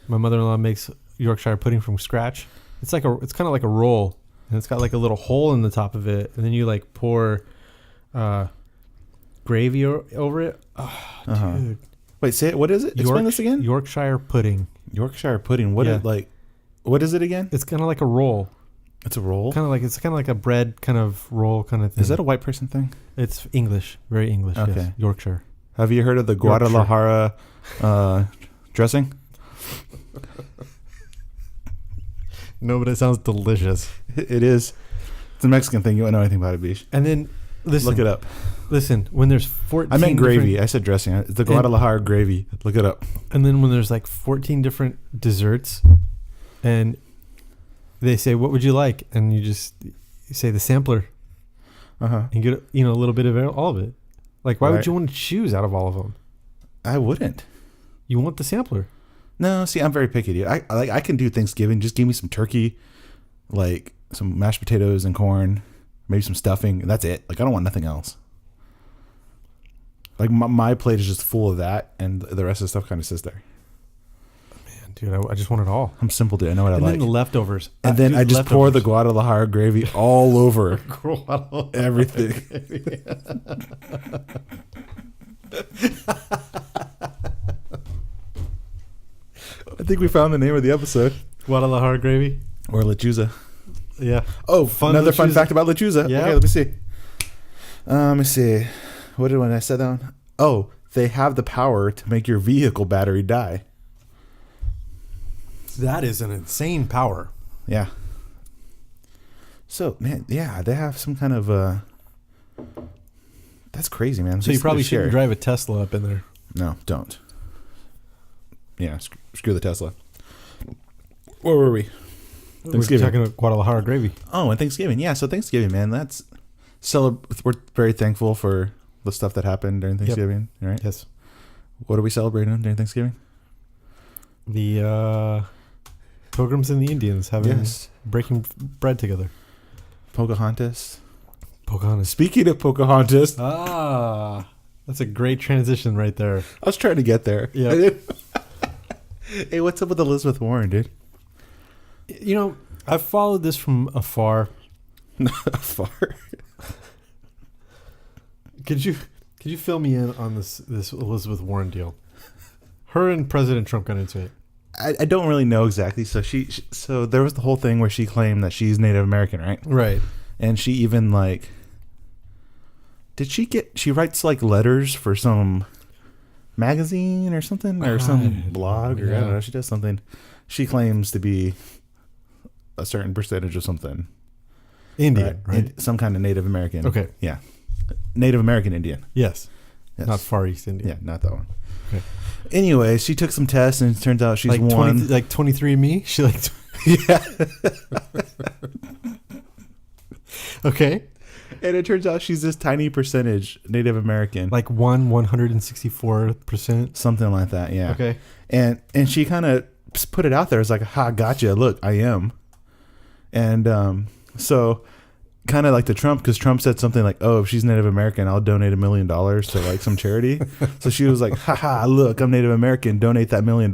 A: my mother-in-law makes Yorkshire pudding from scratch. It's kind of like a roll, and it's got like a little hole in the top of it, and then you like pour gravy over it. Oh, dude.
B: Wait, say it. What is it? Explain this again.
A: Yorkshire pudding.
B: Yorkshire pudding. What is it again?
A: It's kind of like a roll.
B: It's a roll?
A: It's kind of like a bread kind of roll kind of thing.
B: Is that a white person thing?
A: It's English. Very English. Okay. Yes. Yorkshire.
B: Have you heard of the Guadalajara dressing?
A: No, but it sounds delicious.
B: It is. It's a Mexican thing. You don't know anything about it, Bish.
A: And then, listen.
B: Look it up.
A: Listen, when there's 14
B: I meant gravy. I said dressing. It's the Guadalajara gravy. Look it up.
A: And then when there's like 14 different desserts and they say, what would you like? And you say the sampler. And get a little bit of all of it. Like, why would you want to choose out of all of them?
B: I wouldn't.
A: You want the sampler.
B: No, see, I'm very picky, dude. I can do Thanksgiving. Just give me some turkey, like some mashed potatoes and corn, maybe some stuffing. And that's it. Like, I don't want nothing else. Like, my plate is just full of that, and the rest of the stuff kind of sits there.
A: Man, dude, I just want it all.
B: I'm simple, dude. I know what I like.
A: And then the leftovers.
B: And then I just pour the Guadalajara gravy all over everything. I think we found the name of the episode.
A: Guadalajara gravy.
B: Or Lechuza.
A: Yeah.
B: Oh, another fun fact about Lechuza. Yeah. Okay, let me see. Let me see. What did I set down? Oh, they have the power to make your vehicle battery die.
A: That is an insane power.
B: Yeah. So, man, yeah, they have some kind of That's crazy, man.
A: So you probably shouldn't drive a Tesla up in there.
B: No, don't. Yeah, screw the Tesla. Where were we?
A: Thanksgiving. We're talking about Guadalajara Gravy.
B: Oh, and Thanksgiving. Yeah, so Thanksgiving, man. We're very thankful for the stuff that happened during Thanksgiving, right?
A: Yes.
B: What are we celebrating during Thanksgiving?
A: The Pilgrims and the Indians breaking bread together.
B: Pocahontas.
A: Pocahontas.
B: Speaking of Pocahontas.
A: That's a great transition right there.
B: I was trying to get there.
A: Yeah.
B: Hey, what's up with Elizabeth Warren, dude?
A: You know, I've followed this from afar.
B: Afar?
A: Could you fill me in on this Elizabeth Warren deal? Her and President Trump got into it.
B: I don't really know exactly. So so there was the whole thing where she claimed that she's Native American, right?
A: Right.
B: And she even she writes like letters for some magazine or something or some blog or I don't know. She does something. She claims to be a certain percentage of something.
A: Indian, right?
B: Some kind of Native American.
A: Okay.
B: Yeah. Native American Indian.
A: Yes. Not Far East Indian.
B: Yeah, not that one. Okay. Anyway, she took some tests and it turns out she's won.
A: 23andMe? She
B: yeah.
A: Okay.
B: And it turns out she's this tiny percentage Native American.
A: Like 164%?
B: Something like that, yeah.
A: Okay.
B: And she kind of put it out there. It's like, ha, gotcha. Look, I am. And so kind of like to Trump, because Trump said something like, oh, if she's Native American, I'll donate $1 million to like some charity. So she was like, haha, look, I'm Native American, donate that $1 million.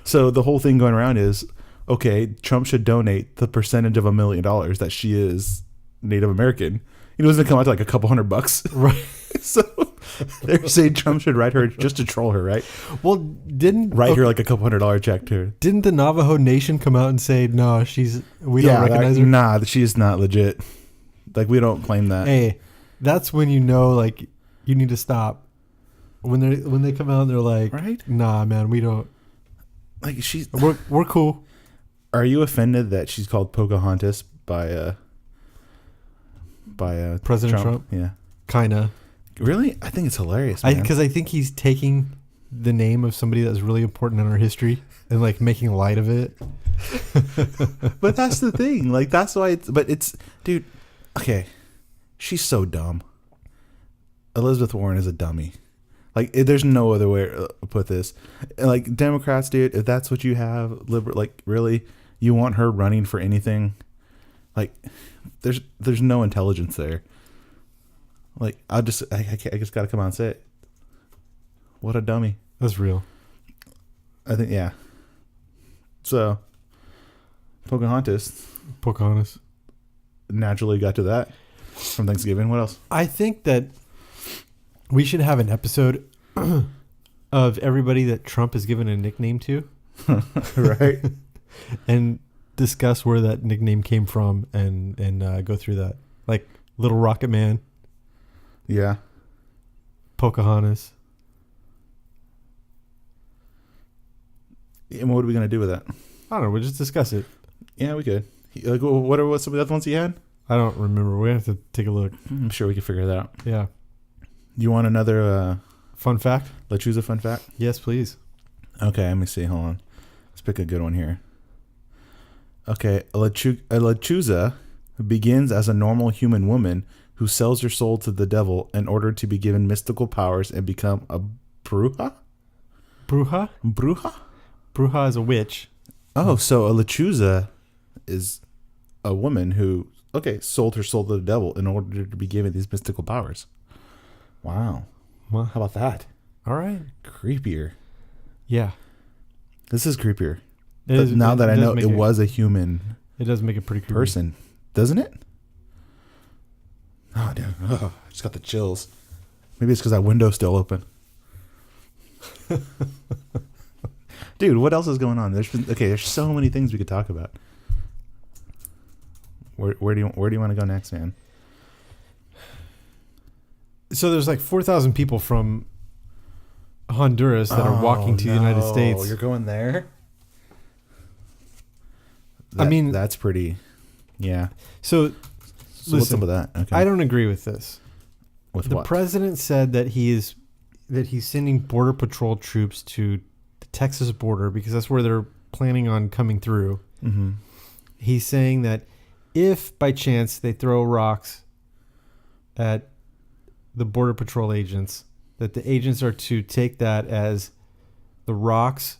B: So the whole thing going around is, okay, Trump should donate the percentage of $1 million that she is Native American. It doesn't come out to like a couple $100.
A: Right.
B: So they're saying Trump should write her just to troll her, right?
A: Well, write
B: her like a couple $100 check to her.
A: Didn't the Navajo Nation come out and say, no, we don't recognize her?
B: Nah, she's not legit. Like, we don't claim that.
A: Hey, that's when you know, like, you need to stop. When they come out and they're like,
B: right?
A: Nah, man, we don't.
B: Like,
A: we're cool.
B: Are you offended that she's called Pocahontas by
A: President Trump?
B: Yeah.
A: Kinda.
B: Really? I think it's hilarious, man.
A: Because I think he's taking the name of somebody that's really important in our history and like making light of it.
B: But that's the thing. Like, that's why dude, okay. She's so dumb. Elizabeth Warren is a dummy. Like, there's no other way to put this. Like, Democrats, dude, if that's what you have, like, really, you want her running for anything? Like, there's no intelligence there. Like, I just got to come out and say it. What a dummy.
A: That's real.
B: I think, yeah. So, Pocahontas naturally got to that from Thanksgiving. What else?
A: I think that we should have an episode of everybody that Trump has given a nickname to.
B: Right.
A: And discuss where that nickname came from and go through that. Like Little Rocket Man.
B: Yeah.
A: Pocahontas.
B: And what are we going to do with that?
A: I don't know. We'll just discuss it.
B: Yeah, we could. Like, what are some of the other ones he had?
A: I don't remember. We have to take a look.
B: I'm sure we can figure that out.
A: Yeah.
B: You want another
A: fun fact?
B: Let's choose a fun fact?
A: Yes, please.
B: Okay, let me see. Hold on. Let's pick a good one here. Okay, a lechuza begins as a normal human woman who sells her soul to the devil in order to be given mystical powers and become a bruja?
A: Bruja?
B: Bruja?
A: Bruja is a witch.
B: Oh, so a lechuza is a woman who, sold her soul to the devil in order to be given these mystical powers. Wow.
A: Well,
B: how about that?
A: All right.
B: Creepier.
A: Yeah.
B: This is creepier. Now that I know it was a human.
A: It does make it pretty creepy.
B: Person. Doesn't it? Oh, dude. Oh, I just got the chills. Maybe it's because that window's still open. Dude, what else is going on? There's so many things we could talk about. Where do you want to go next, man?
A: So there's like 4,000 people from Honduras that are walking to the United States.
B: You're going there? That's pretty. Yeah.
A: So
B: listen, what's up with that? Okay.
A: I don't agree with this.
B: With
A: the
B: what?
A: president said that he's sending Border Patrol troops to the Texas border because that's where they're planning on coming through.
B: Mm-hmm.
A: He's saying that if by chance they throw rocks at the Border Patrol agents, that the agents are to take that as the rocks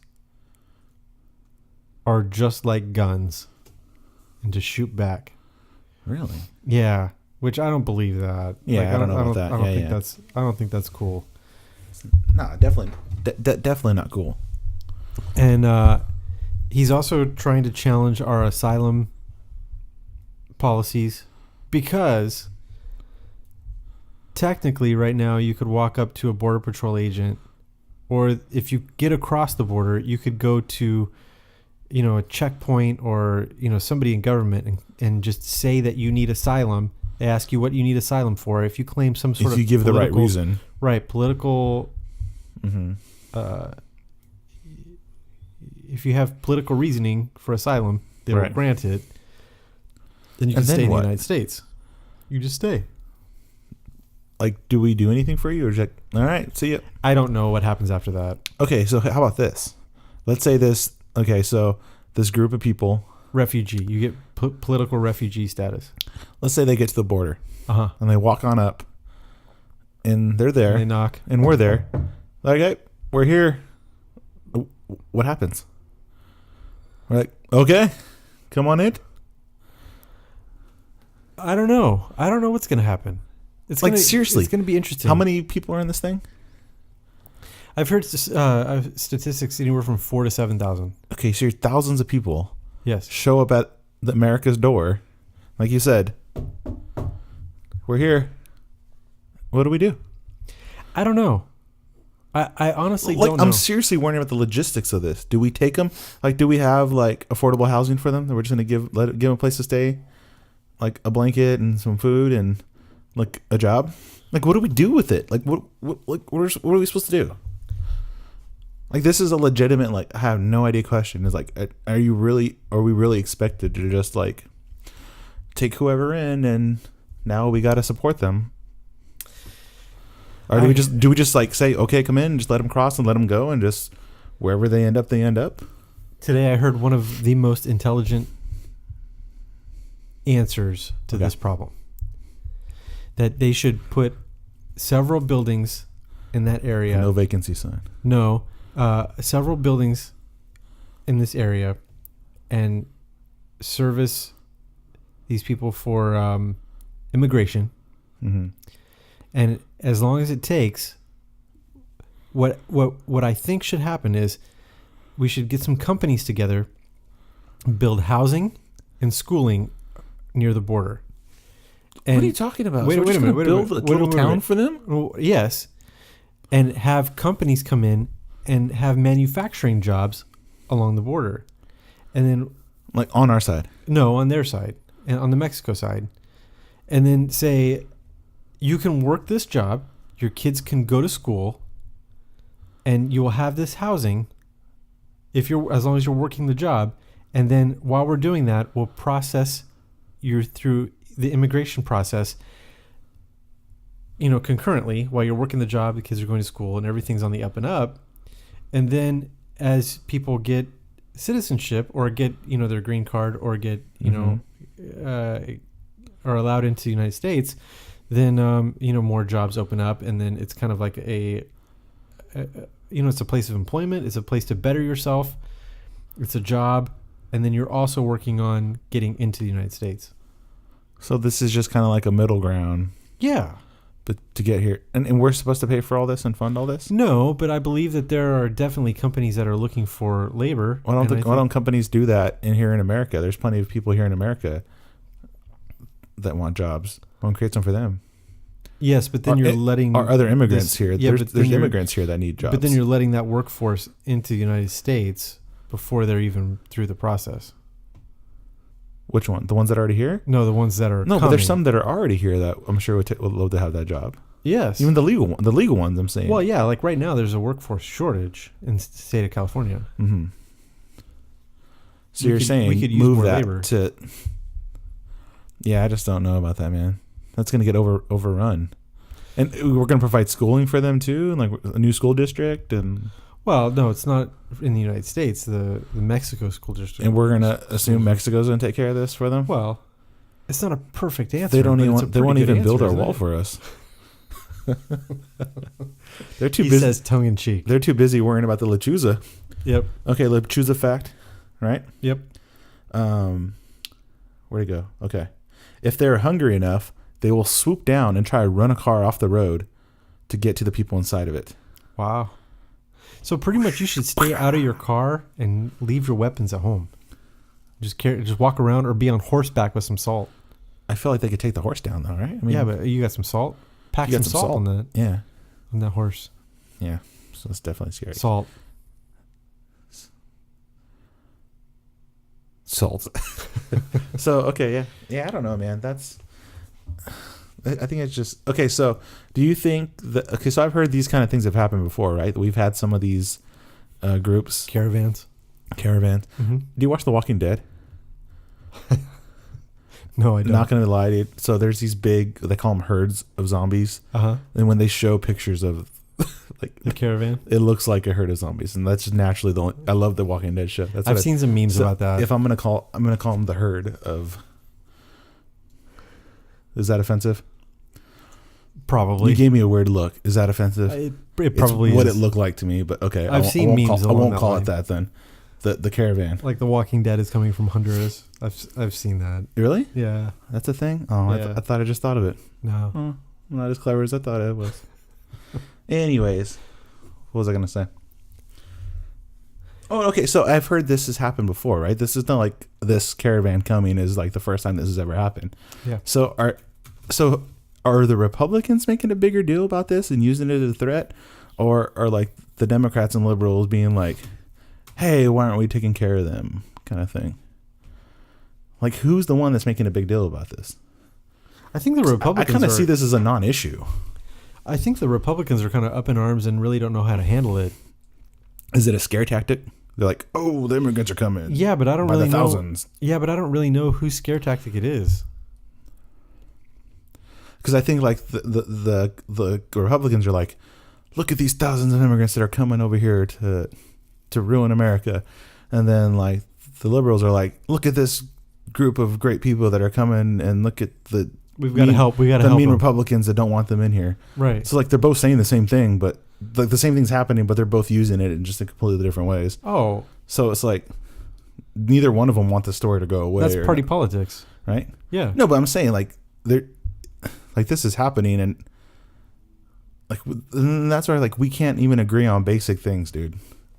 A: are just like guns and to shoot back.
B: Really?
A: Yeah, which I don't believe that.
B: Yeah, I don't know about that.
A: I don't think that's cool.
B: No, definitely, definitely not cool.
A: And he's also trying to challenge our asylum policies because technically right now you could walk up to a Border Patrol agent, or if you get across the border, you could go to, a checkpoint or, somebody in government and just say that you need asylum. They ask you what you need asylum for. If you claim some sort of
B: if you give the right reason.
A: Right, political...
B: Mm-hmm.
A: If you have political reasoning for asylum, they will grant it. Then you can stay in the United States. You just stay.
B: Like, do we do anything for you, or just all right, see ya?
A: I don't know what happens after that.
B: Okay, so how about this? Let's say this. Okay, so this group of people,
A: refugee, you get political refugee status.
B: Let's say they get to the border, and they walk on up, and they're there.
A: And they knock,
B: and we're there. Like, hey, we're here. What happens? We're like, okay, come on in.
A: I don't know. I don't know what's going to happen. It's
B: like, seriously,
A: it's going to be interesting.
B: How many people are in this thing?
A: I've heard statistics anywhere from 4,000 to 7,000.
B: Okay, so thousands of people.
A: Yes.
B: Show up at America's door, like you said. We're here. What do we do?
A: I don't know. I honestly don't know.
B: I'm seriously wondering about the logistics of this. Do we take them? Like, do we have like affordable housing for them that we're just going to give them a place to stay, like a blanket and some food and like a job? Like, what do we do with it? Like, what are we supposed to do? Like, this is a legitimate, like, I have no idea question. Is like, are we really expected to just like take whoever in and now we got to support them? Or do we just like say, okay, come in, and just let them cross and let them go, and just wherever they end up, they end up?
A: Today I heard one of the most intelligent answers to this problem. That they should put several buildings in that area.
B: No vacancy sign.
A: No, several buildings in this area and service these people for immigration.
B: Mm-hmm.
A: And as long as it takes, what I think should happen is we should get some companies together, build housing and schooling near the border. And
B: what are you talking about?
A: Wait a minute.
B: Build a little town for them?
A: Well, yes. And have companies come in and have manufacturing jobs along the border. And then...
B: Like on our side?
A: No, on their side. And on the Mexico side. And then say... You can work this job, your kids can go to school, and you will have this housing as long as you're working the job. And then while we're doing that, we'll process you through the immigration process, concurrently while you're working the job, the kids are going to school and everything's on the up and up. And then as people get citizenship or get, their green card or get, are allowed into the United States, then, more jobs open up, and then it's kind of like it's a place of employment. It's a place to better yourself. It's a job. And then you're also working on getting into the United States.
B: So this is just kind of like a middle ground.
A: Yeah.
B: But to get here, and we're supposed to pay for all this and fund all this?
A: No, but I believe that there are definitely companies that are looking for labor.
B: Why don't companies do that here in America? There's plenty of people here in America that want jobs. Why don't create some for them?
A: Yes, but then you're letting...
B: Are other immigrants here? Yeah, there's immigrants here that need jobs.
A: But then you're letting that workforce into the United States before they're even through the process.
B: Which one? The ones that are already here?
A: No, the ones that are coming.
B: But there's some that are already here that I'm sure would love to have that job.
A: Yes.
B: Even the legal ones, I'm saying.
A: Well, yeah, like right now there's a workforce shortage in the state of California.
B: Mm-hmm. So you're saying we could use move more that labor. To... Yeah, I just don't know about that, man. That's going to get overrun. And we're going to provide schooling for them too, like a new school district. And
A: well, no, it's not in the United States. The Mexico school district.
B: And we're going to assume Mexico's going to take care of this for them.
A: Well, it's not a perfect answer.
B: They won't even build our wall for us. They're too busy. He
A: says tongue in cheek.
B: They're too busy worrying about the lechuza.
A: Yep.
B: Okay, lechuza fact, right?
A: Yep.
B: Where'd it go? Okay. If they're hungry enough, they will swoop down and try to run a car off the road to get to the people inside of it.
A: Wow. So pretty much you should stay out of your car and leave your weapons at home. Just walk around or be on horseback with some salt.
B: I feel like they could take the horse down though, right? I
A: mean, yeah, but you got some salt? Pack some salt on that.
B: Yeah.
A: On that horse.
B: Yeah. So it's definitely scary.
A: Salt.
B: So, okay, yeah. Yeah, I don't know, man. I think it's just... Okay, so do you think that... Okay, so I've heard these kind of things have happened before, right? We've had some of these groups.
A: Caravans.
B: Mm-hmm. Do you watch The Walking Dead?
A: No, I don't.
B: Not going to lie, dude. So there's these big... They call them herds of zombies.
A: Uh-huh.
B: And when they show pictures of... like
A: the caravan,
B: it looks like a herd of zombies, and that's just naturally the only... I love the Walking Dead show.
A: I've seen some memes about that.
B: If I'm gonna call them the herd of... Is that offensive?
A: Probably.
B: You gave me a weird look. Is that offensive?
A: It probably
B: it's what
A: is.
B: it looked like to me, but okay.
A: I've seen memes.
B: I won't call it that then. The caravan.
A: Like The Walking Dead is coming from Honduras. I've seen that.
B: Really?
A: Yeah.
B: That's a thing? Oh, yeah. I thought I just thought of it.
A: No.
B: Oh, I'm not as clever as I thought it was. Anyways, what was I going to say? Oh, okay. So I've heard this has happened before, right? This is not like this caravan coming is like the first time this has ever happened.
A: Yeah.
B: So are the Republicans making a bigger deal about this and using it as a threat, or are like the Democrats and liberals being like, "Hey, why aren't we taking care of them?" kind of thing? Like, who's the one that's making a big deal about this?
A: I think the Republicans.
B: I kind of see this as a non-issue.
A: I think the Republicans are kind of up in arms and really don't know how to handle it.
B: Is it a scare tactic? They're like, "Oh, the immigrants are coming."
A: Yeah, but I don't really know.
B: Thousands.
A: Yeah, but I don't really know whose scare tactic it is.
B: Because I think like the Republicans are like, "Look at these thousands of immigrants that are coming over here to ruin America," and then like the liberals are like, "Look at this group of great people that are coming, and look at the."
A: We've got to help. We got to help
B: the mean
A: them.
B: Republicans that don't want them in here.
A: Right.
B: So like they're both saying the same thing, but like the same thing's happening, but they're both using it in just in completely different ways.
A: Oh.
B: So it's like neither one of them want the story to go away.
A: That's party politics,
B: right?
A: Yeah.
B: No, but I'm saying like they're like this is happening, and like and that's why like we can't even agree on basic things, dude.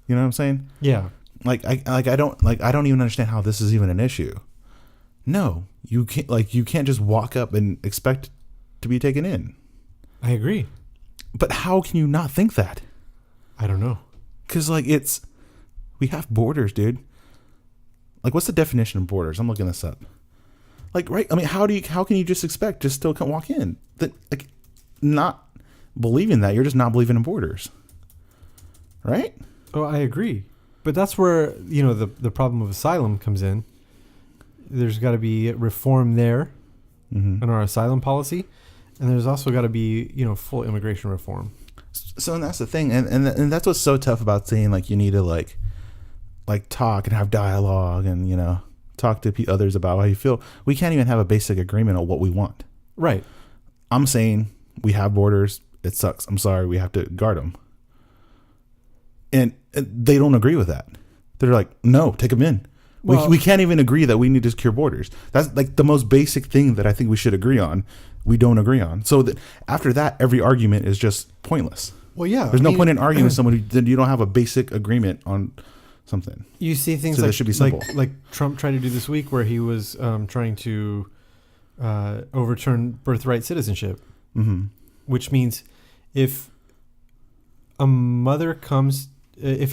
B: You know what I'm saying?
A: Yeah.
B: I don't even understand how this is even an issue. No, you can't just walk up and expect to be taken in.
A: I agree.
B: But how can you not think that?
A: I don't know.
B: Because like we have borders, dude. Like, what's the definition of borders? I'm looking this up. Like, right? I mean, how can you just expect just still come walk in? That like not believing that you're just not believing in borders, right?
A: Oh, I agree. But that's where the problem of asylum comes in. There's got to be reform there in our asylum policy, and there's also got to be full immigration reform.
B: So and that's the thing, and that's what's so tough about saying like you need to like talk and have dialogue and talk to others about how you feel. We can't even have a basic agreement on what we want.
A: Right.
B: I'm saying we have borders. It sucks. I'm sorry. We have to guard them. And they don't agree with that. They're like, no, take them in. Well, we can't even agree that we need to secure borders. That's like the most basic thing that I think we should agree on. We don't agree on. So that after that, every argument is just pointless.
A: Well, yeah.
B: There's no point in arguing with someone who you don't have a basic agreement on something.
A: You see things
B: so
A: like,
B: that should be simple.
A: like Trump tried to do this week where he was trying to overturn birthright citizenship, which means if a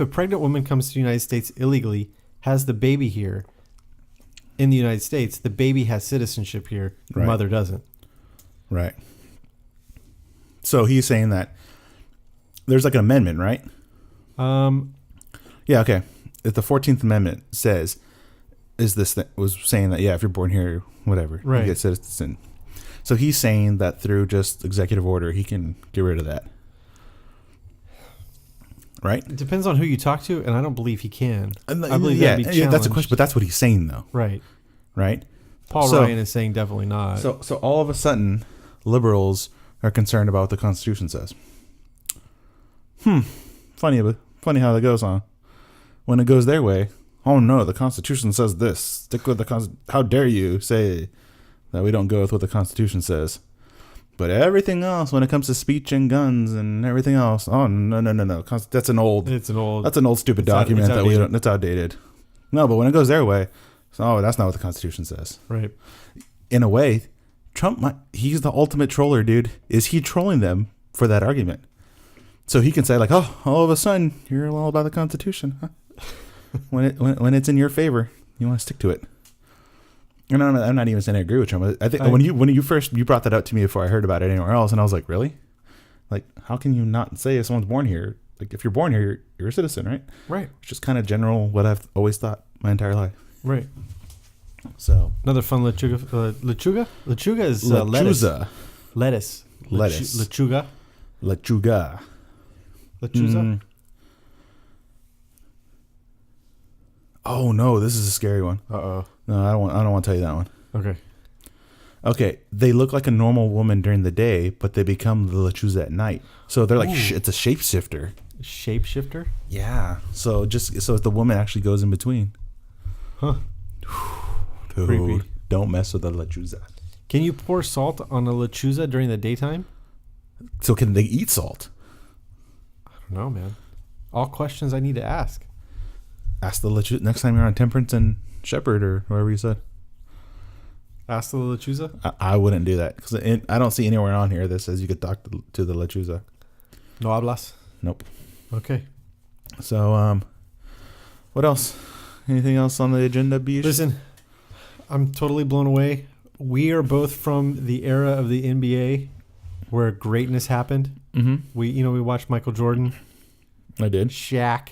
A: pregnant woman comes to the United States illegally, has the baby here in the United States, the baby has citizenship here. The mother doesn't.
B: Right. So he's saying that there's like an amendment, right? Yeah. Okay. If the 14th Amendment was saying that, yeah, if you're born here, whatever,
A: right,
B: you get citizen. So he's saying that through just executive order, he can get rid of that. Right?
A: It depends on who you talk to, and I don't believe he can.
B: I believe that'd be challenged. That's a question, but that's what he's saying, though.
A: Right.
B: Right?
A: Paul Ryan is saying definitely not.
B: So all of a sudden, liberals are concerned about what the Constitution says. Funny how that goes on. When it goes their way, oh no, the Constitution says this. Stick with the Constitution. How dare you say that we don't go with what the Constitution says? But everything else, when it comes to speech and guns and everything else, oh no. That's an old stupid document that we don't. That's outdated. No, but when it goes their way, that's not what the Constitution says.
A: Right.
B: In a way, Trump, he's the ultimate troller, dude. Is he trolling them for that argument? So he can say like, oh, all of a sudden you're all about the Constitution, huh? when it's in your favor, you want to stick to it. And I'm not even saying I agree with Trump. I think when you first brought that up to me before I heard about it anywhere else, and I was like, really? Like, how can you not say if someone's born here? Like, if you're born here, you're a citizen, right?
A: Right.
B: It's just kind of general what I've always thought my entire life.
A: Right.
B: So
A: another fun lechuga. Lechuga is lettuce. Lechuga.
B: Oh no, this is a scary one.
A: No,
B: I don't want to tell you that one. Okay. They look like a normal woman during the day, but they become the lechuza at night. So they're like it's a shapeshifter.
A: Shapeshifter?
B: Yeah. So the woman actually goes in between.
A: Huh.
B: Dude, creepy. Don't mess with the lechuza.
A: Can you pour salt on a lechuza during the daytime?
B: So can they eat salt?
A: I don't know, man. All questions I need to ask.
B: Ask the lechuza next time you're on Temperance and Shepherd or whoever you said.
A: Ask the lechuza?
B: I wouldn't do that because I don't see anywhere on here that says you could talk to the lechuza.
A: No hablas?
B: Nope.
A: Okay.
B: So, what else? Anything else on the agenda, Bish?
A: Listen, I'm totally blown away. We are both from the era of the NBA where greatness happened.
B: Mm-hmm.
A: We watched Michael Jordan.
B: I did.
A: Shaq's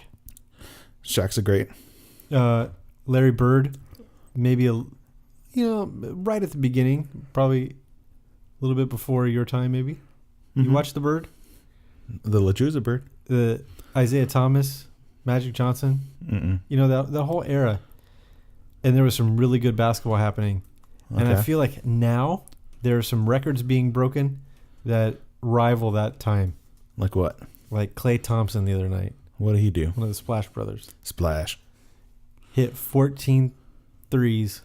B: a great.
A: Larry Bird, maybe right at the beginning, probably a little bit before your time, maybe. Mm-hmm. You watched the Bird?
B: The Lechuza Bird.
A: The Isaiah Thomas, Magic Johnson.
B: Mm-mm.
A: That whole era. And there was some really good basketball happening. Okay. And I feel like now there are some records being broken that rival that time.
B: Like what?
A: Like Klay Thompson the other night.
B: What did he do?
A: One of the Splash Brothers.
B: Splash.
A: Hit 14 threes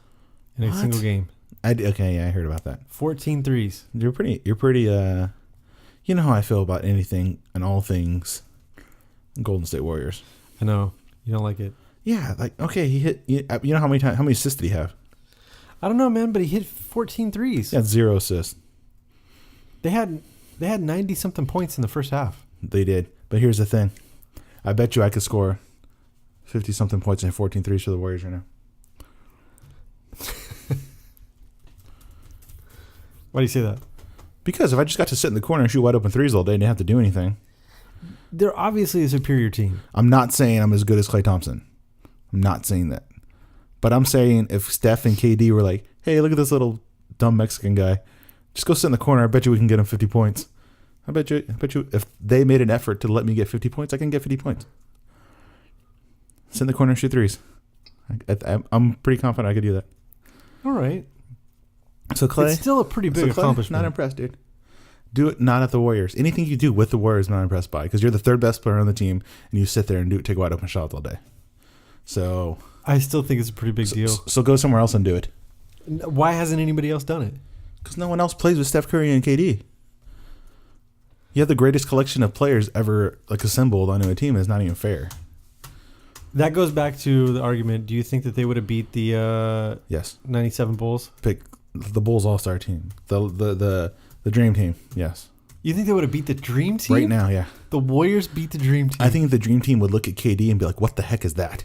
A: in a single game.
B: I heard about that.
A: 14 threes.
B: You're pretty, you know how I feel about anything and all things Golden State Warriors.
A: I know. You don't like it.
B: Yeah. Like, okay, he hit, you know how many assists did he have?
A: I don't know, man, but he hit 14 threes.
B: He had 0 assists.
A: They had 90-something points in the first half.
B: They did. But here's the thing. I bet you I could score 50-something points and 14 threes for the Warriors right now.
A: Why do you say that?
B: Because if I just got to sit in the corner and shoot wide open threes all day and didn't have to do anything.
A: They're obviously a superior team.
B: I'm not saying I'm as good as Klay Thompson. I'm not saying that. But I'm saying if Steph and KD were like, hey, look at this little dumb Mexican guy. Just go sit in the corner. I bet you we can get him 50 points. I bet you if they made an effort to let me get 50 points, I can get 50 points. Sit in the corner and shoot threes. I'm pretty confident I could do that.
A: All right.
B: So Klay,
A: it's still a pretty big accomplishment.
B: Not impressed, dude. Do it not at the Warriors. Anything you do with the Warriors, I'm not impressed by, because you're the third best player on the team, and you sit there and take wide open shots all day. So
A: I still think it's a pretty big deal.
B: So go somewhere else and do it.
A: Why hasn't anybody else done it?
B: Because no one else plays with Steph Curry and KD. You have the greatest collection of players ever assembled onto a team. It's not even fair.
A: That goes back to the argument. Do you think that they would have beat the
B: yes
A: 97 Bulls?
B: Pick the Bulls All-Star team. The Dream Team. Yes.
A: You think they would have beat the Dream Team?
B: Right now, yeah.
A: The Warriors beat the Dream Team.
B: I think the Dream Team would look at KD and be like, what the heck is that?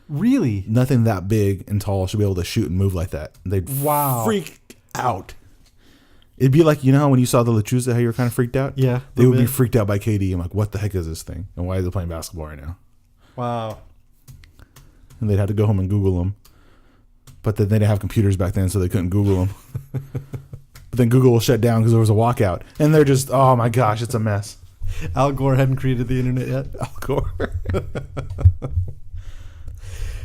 A: Really?
B: Nothing that big and tall should be able to shoot and move like that. They'd freak out. It'd be like, you know how when you saw the Lechuza, how you were kind of freaked out?
A: Yeah.
B: They would be freaked out by KD. I'm like, what the heck is this thing? And why is it playing basketball right now?
A: Wow.
B: And they'd have to go home and Google them. But then they didn't have computers back then, so they couldn't Google them. but then Google will shut down because there was a walkout, and they're just, oh my gosh, it's a mess.
A: Al Gore hadn't created the internet yet.
B: Al Gore.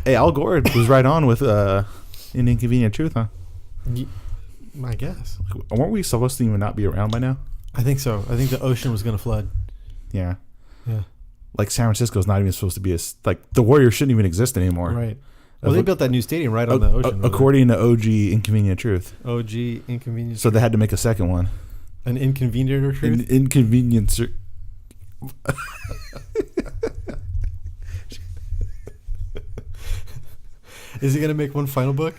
B: Hey, Al Gore was right on with An Inconvenient Truth, huh?
A: I guess.
B: Weren't we supposed to even not be around by now?
A: I think so. I think the ocean was going to flood.
B: Yeah.
A: Yeah.
B: Like San Francisco's not even supposed to be like the Warriors shouldn't even exist anymore.
A: Right. Well, they built that new stadium right on the ocean.
B: According to OG Inconvenient Truth.
A: OG Inconvenient
B: So they had to make a second one.
A: An Inconvenient Truth?
B: An Inconvenience.
A: Is he going to make one final book?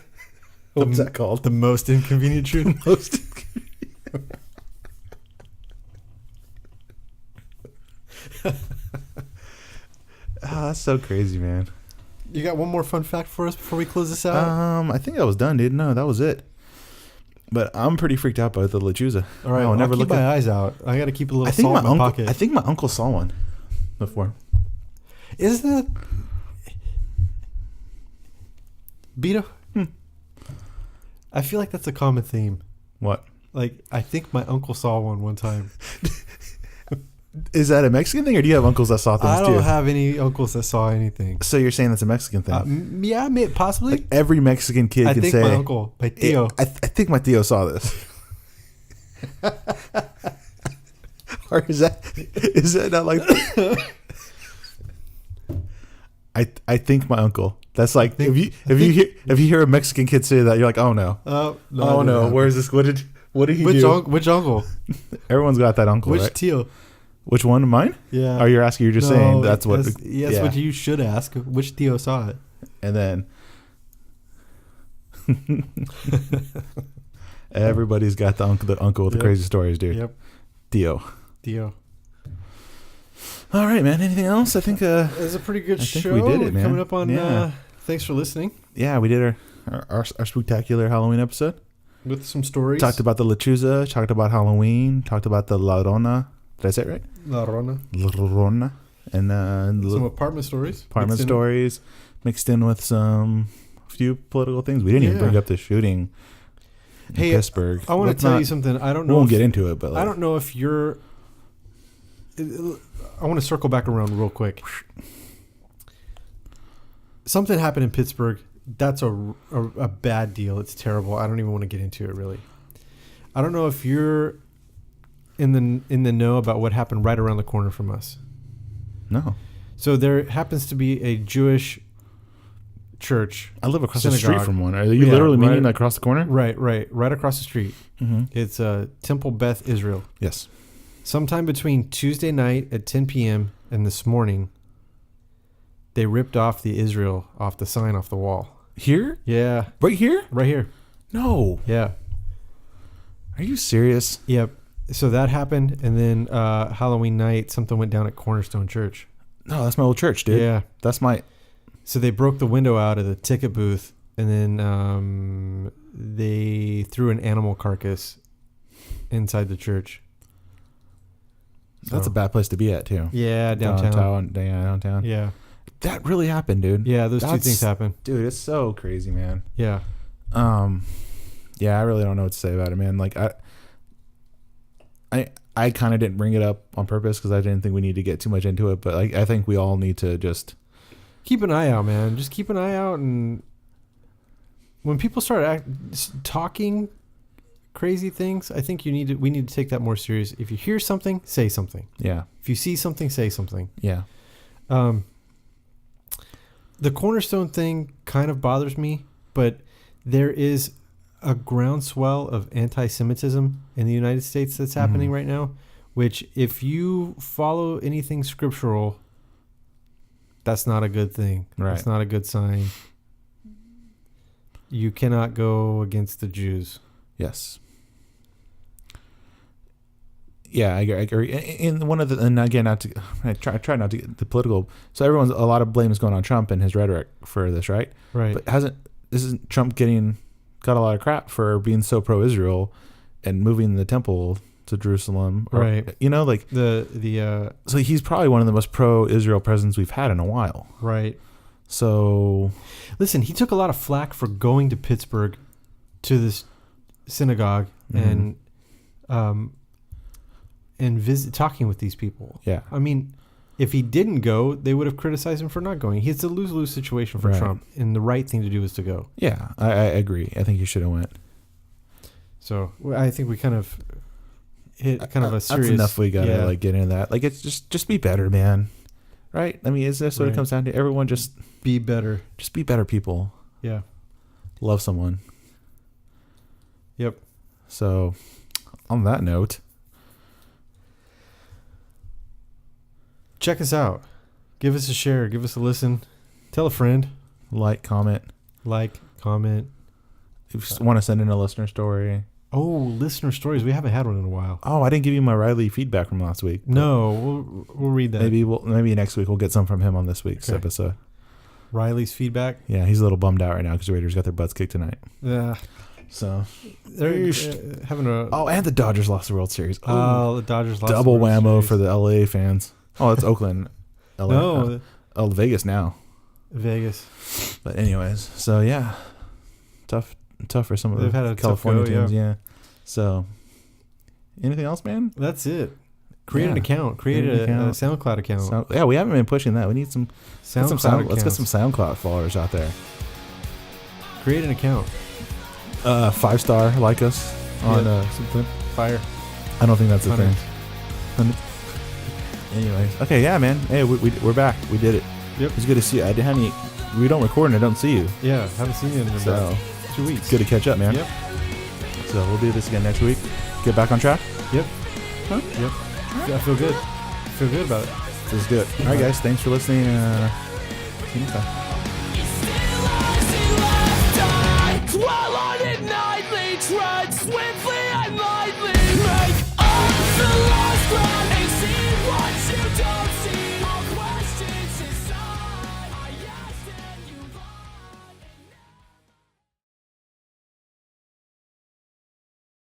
B: What's that called?
A: The Most Inconvenient Truth?
B: Most that's so crazy, man.
A: You got one more fun fact for us before we close this out?
B: I think I was done, dude. No, that was it. But I'm pretty freaked out by the lechuza.
A: All right, I'll keep my eyes out. I got to keep a little salt in my pocket.
B: I think my uncle saw one before.
A: Isn't that... Beto? I feel like that's a common theme.
B: What?
A: Like, I think my uncle saw one time.
B: Is that a Mexican thing, or do you have uncles that saw things too?
A: I don't have any uncles that saw anything.
B: So you're saying that's a Mexican thing?
A: Yeah, possibly.
B: Like every Mexican kid can say,
A: I think my uncle, my tío.
B: I think my tío saw this. Or is that not like... I think my uncle. That's like if you hear a Mexican kid say that, you're like, oh no, no. Where's this? What did he do?
A: Which uncle?
B: Everyone's got that uncle.
A: Which
B: right?
A: tío?
B: Which one? Mine?
A: Yeah.
B: Or you're just saying that's what?
A: That's what you should ask. Which tío saw it?
B: And then everybody's got the uncle with the crazy stories, dude.
A: Yep.
B: Tío. All right, man. Anything else? I think
A: it was a pretty good show.
B: We did it, man.
A: Coming up on. Thanks for listening.
B: Yeah, we did our spectacular Halloween episode
A: with some stories.
B: Talked about the lechuza. Talked about Halloween. Talked about the La Rona. Did I say it right?
A: La Rona.
B: And
A: some apartment stories.
B: Mixed in with some few political things. We didn't even bring up the shooting in Pittsburgh.
A: I want to tell you something. I don't know.
B: We won't get into it, but
A: I don't know if you're. I want to circle back around real quick. Something happened in Pittsburgh. That's a bad deal. It's terrible. I don't even want to get into it, really. I don't know if you're in the know about what happened right around the corner from us.
B: No.
A: So there happens to be a Jewish church.
B: I live across the street from one. Are you literally meaning across the corner?
A: Right across the street. Mm-hmm. It's Temple Beth Israel.
B: Yes.
A: Sometime between Tuesday night at 10 p.m. and this morning, they ripped off the Israel off the sign off the wall.
B: Here?
A: Yeah.
B: Right here?
A: Right here.
B: No.
A: Yeah.
B: Are you serious?
A: Yep. So that happened, and then Halloween night, something went down at Cornerstone Church.
B: No, that's my old church, dude.
A: Yeah.
B: That's my...
A: So they broke the window out of the ticket booth, and then they threw an animal carcass inside the church.
B: So that's a bad place to be at, too.
A: Yeah, downtown.
B: Downtown.
A: Yeah.
B: That really happened, dude.
A: Yeah, those two things happened.
B: Dude, it's so crazy, man.
A: Yeah.
B: Yeah, I really don't know what to say about it, man. Like, I kind of didn't bring it up on purpose because I didn't think we need to get too much into it, but I think we all need to just...
A: Keep an eye out, man. Just keep an eye out, and when people start talking crazy things, I think we need to take that more serious. If you hear something, say something.
B: Yeah.
A: If you see something, say something.
B: Yeah.
A: The Cornerstone thing kind of bothers me, but there is a groundswell of anti-Semitism in the United States that's happening right now, which if you follow anything scriptural, that's not a good thing.
B: Right.
A: That's not a good sign. You cannot go against the Jews.
B: Yes. Yeah, I agree. In one of the, and again, I try not to get the political. So a lot of blame is going on Trump and his rhetoric for this, right?
A: Right.
B: But isn't Trump got a lot of crap for being so pro-Israel and moving the temple to Jerusalem?
A: Right.
B: You know, like so he's probably one of the most pro-Israel presidents we've had in a while.
A: Right.
B: So,
A: listen, he took a lot of flack for going to Pittsburgh to this synagogue and and talking with these people.
B: Yeah.
A: I mean, if he didn't go, they would have criticized him for not going. It's a lose-lose situation for Trump, and the right thing to do is to go.
B: Yeah, I agree. I think he should have went.
A: So I think we kind of hit kind of a serious...
B: That's enough we got to get into that. Like, it's just be better, man. Right? I mean, is this what it comes down to? Everyone just...
A: Be better.
B: Just be better people.
A: Yeah.
B: Love someone.
A: Yep.
B: So, on that note...
A: Check us out. Give us a share. Give us a listen. Tell a friend.
B: Like, comment.
A: If
B: you want to send in a listener story.
A: Oh, listener stories. We haven't had one in a while.
B: Oh, I didn't give you my Riley feedback from last week.
A: No, we'll read that.
B: Maybe next week we'll get some from him on this week's episode.
A: Riley's feedback?
B: Yeah, he's a little bummed out right now because the Raiders got their butts kicked tonight.
A: Yeah.
B: So
A: they're having a...
B: Oh, and the Dodgers lost the World Series.
A: Oh, the Dodgers lost
B: double
A: the World
B: whammo
A: Series.
B: for the LA fans. Oh, it's Oakland. LA. No. Vegas now.
A: Vegas.
B: But anyways, so yeah. Tough for some of the California teams, yeah. So, anything else, man?
A: That's it. Create an account. Create a SoundCloud account.
B: Yeah, we haven't been pushing that. We need some SoundCloud. Let's get some SoundCloud followers out there.
A: Create an account.
B: 5-star, like us on something.
A: Fire.
B: I don't think that's a thing. Anyways, okay, yeah, man. Hey, we're back. We did it.
A: Yep.
B: It's good to see you. We don't record and I don't see you.
A: Yeah, haven't seen you in about 2 weeks.
B: It's good to catch up, man.
A: Yep.
B: So we'll do this again next week. Get back on track.
A: Yep.
B: Huh?
A: Yep. Right. I feel good. About it.
B: Feels good. All right, guys. Thanks for listening. See you next time.
C: Dwell on it nightly, tread swiftly and lightly, make all the lost ground.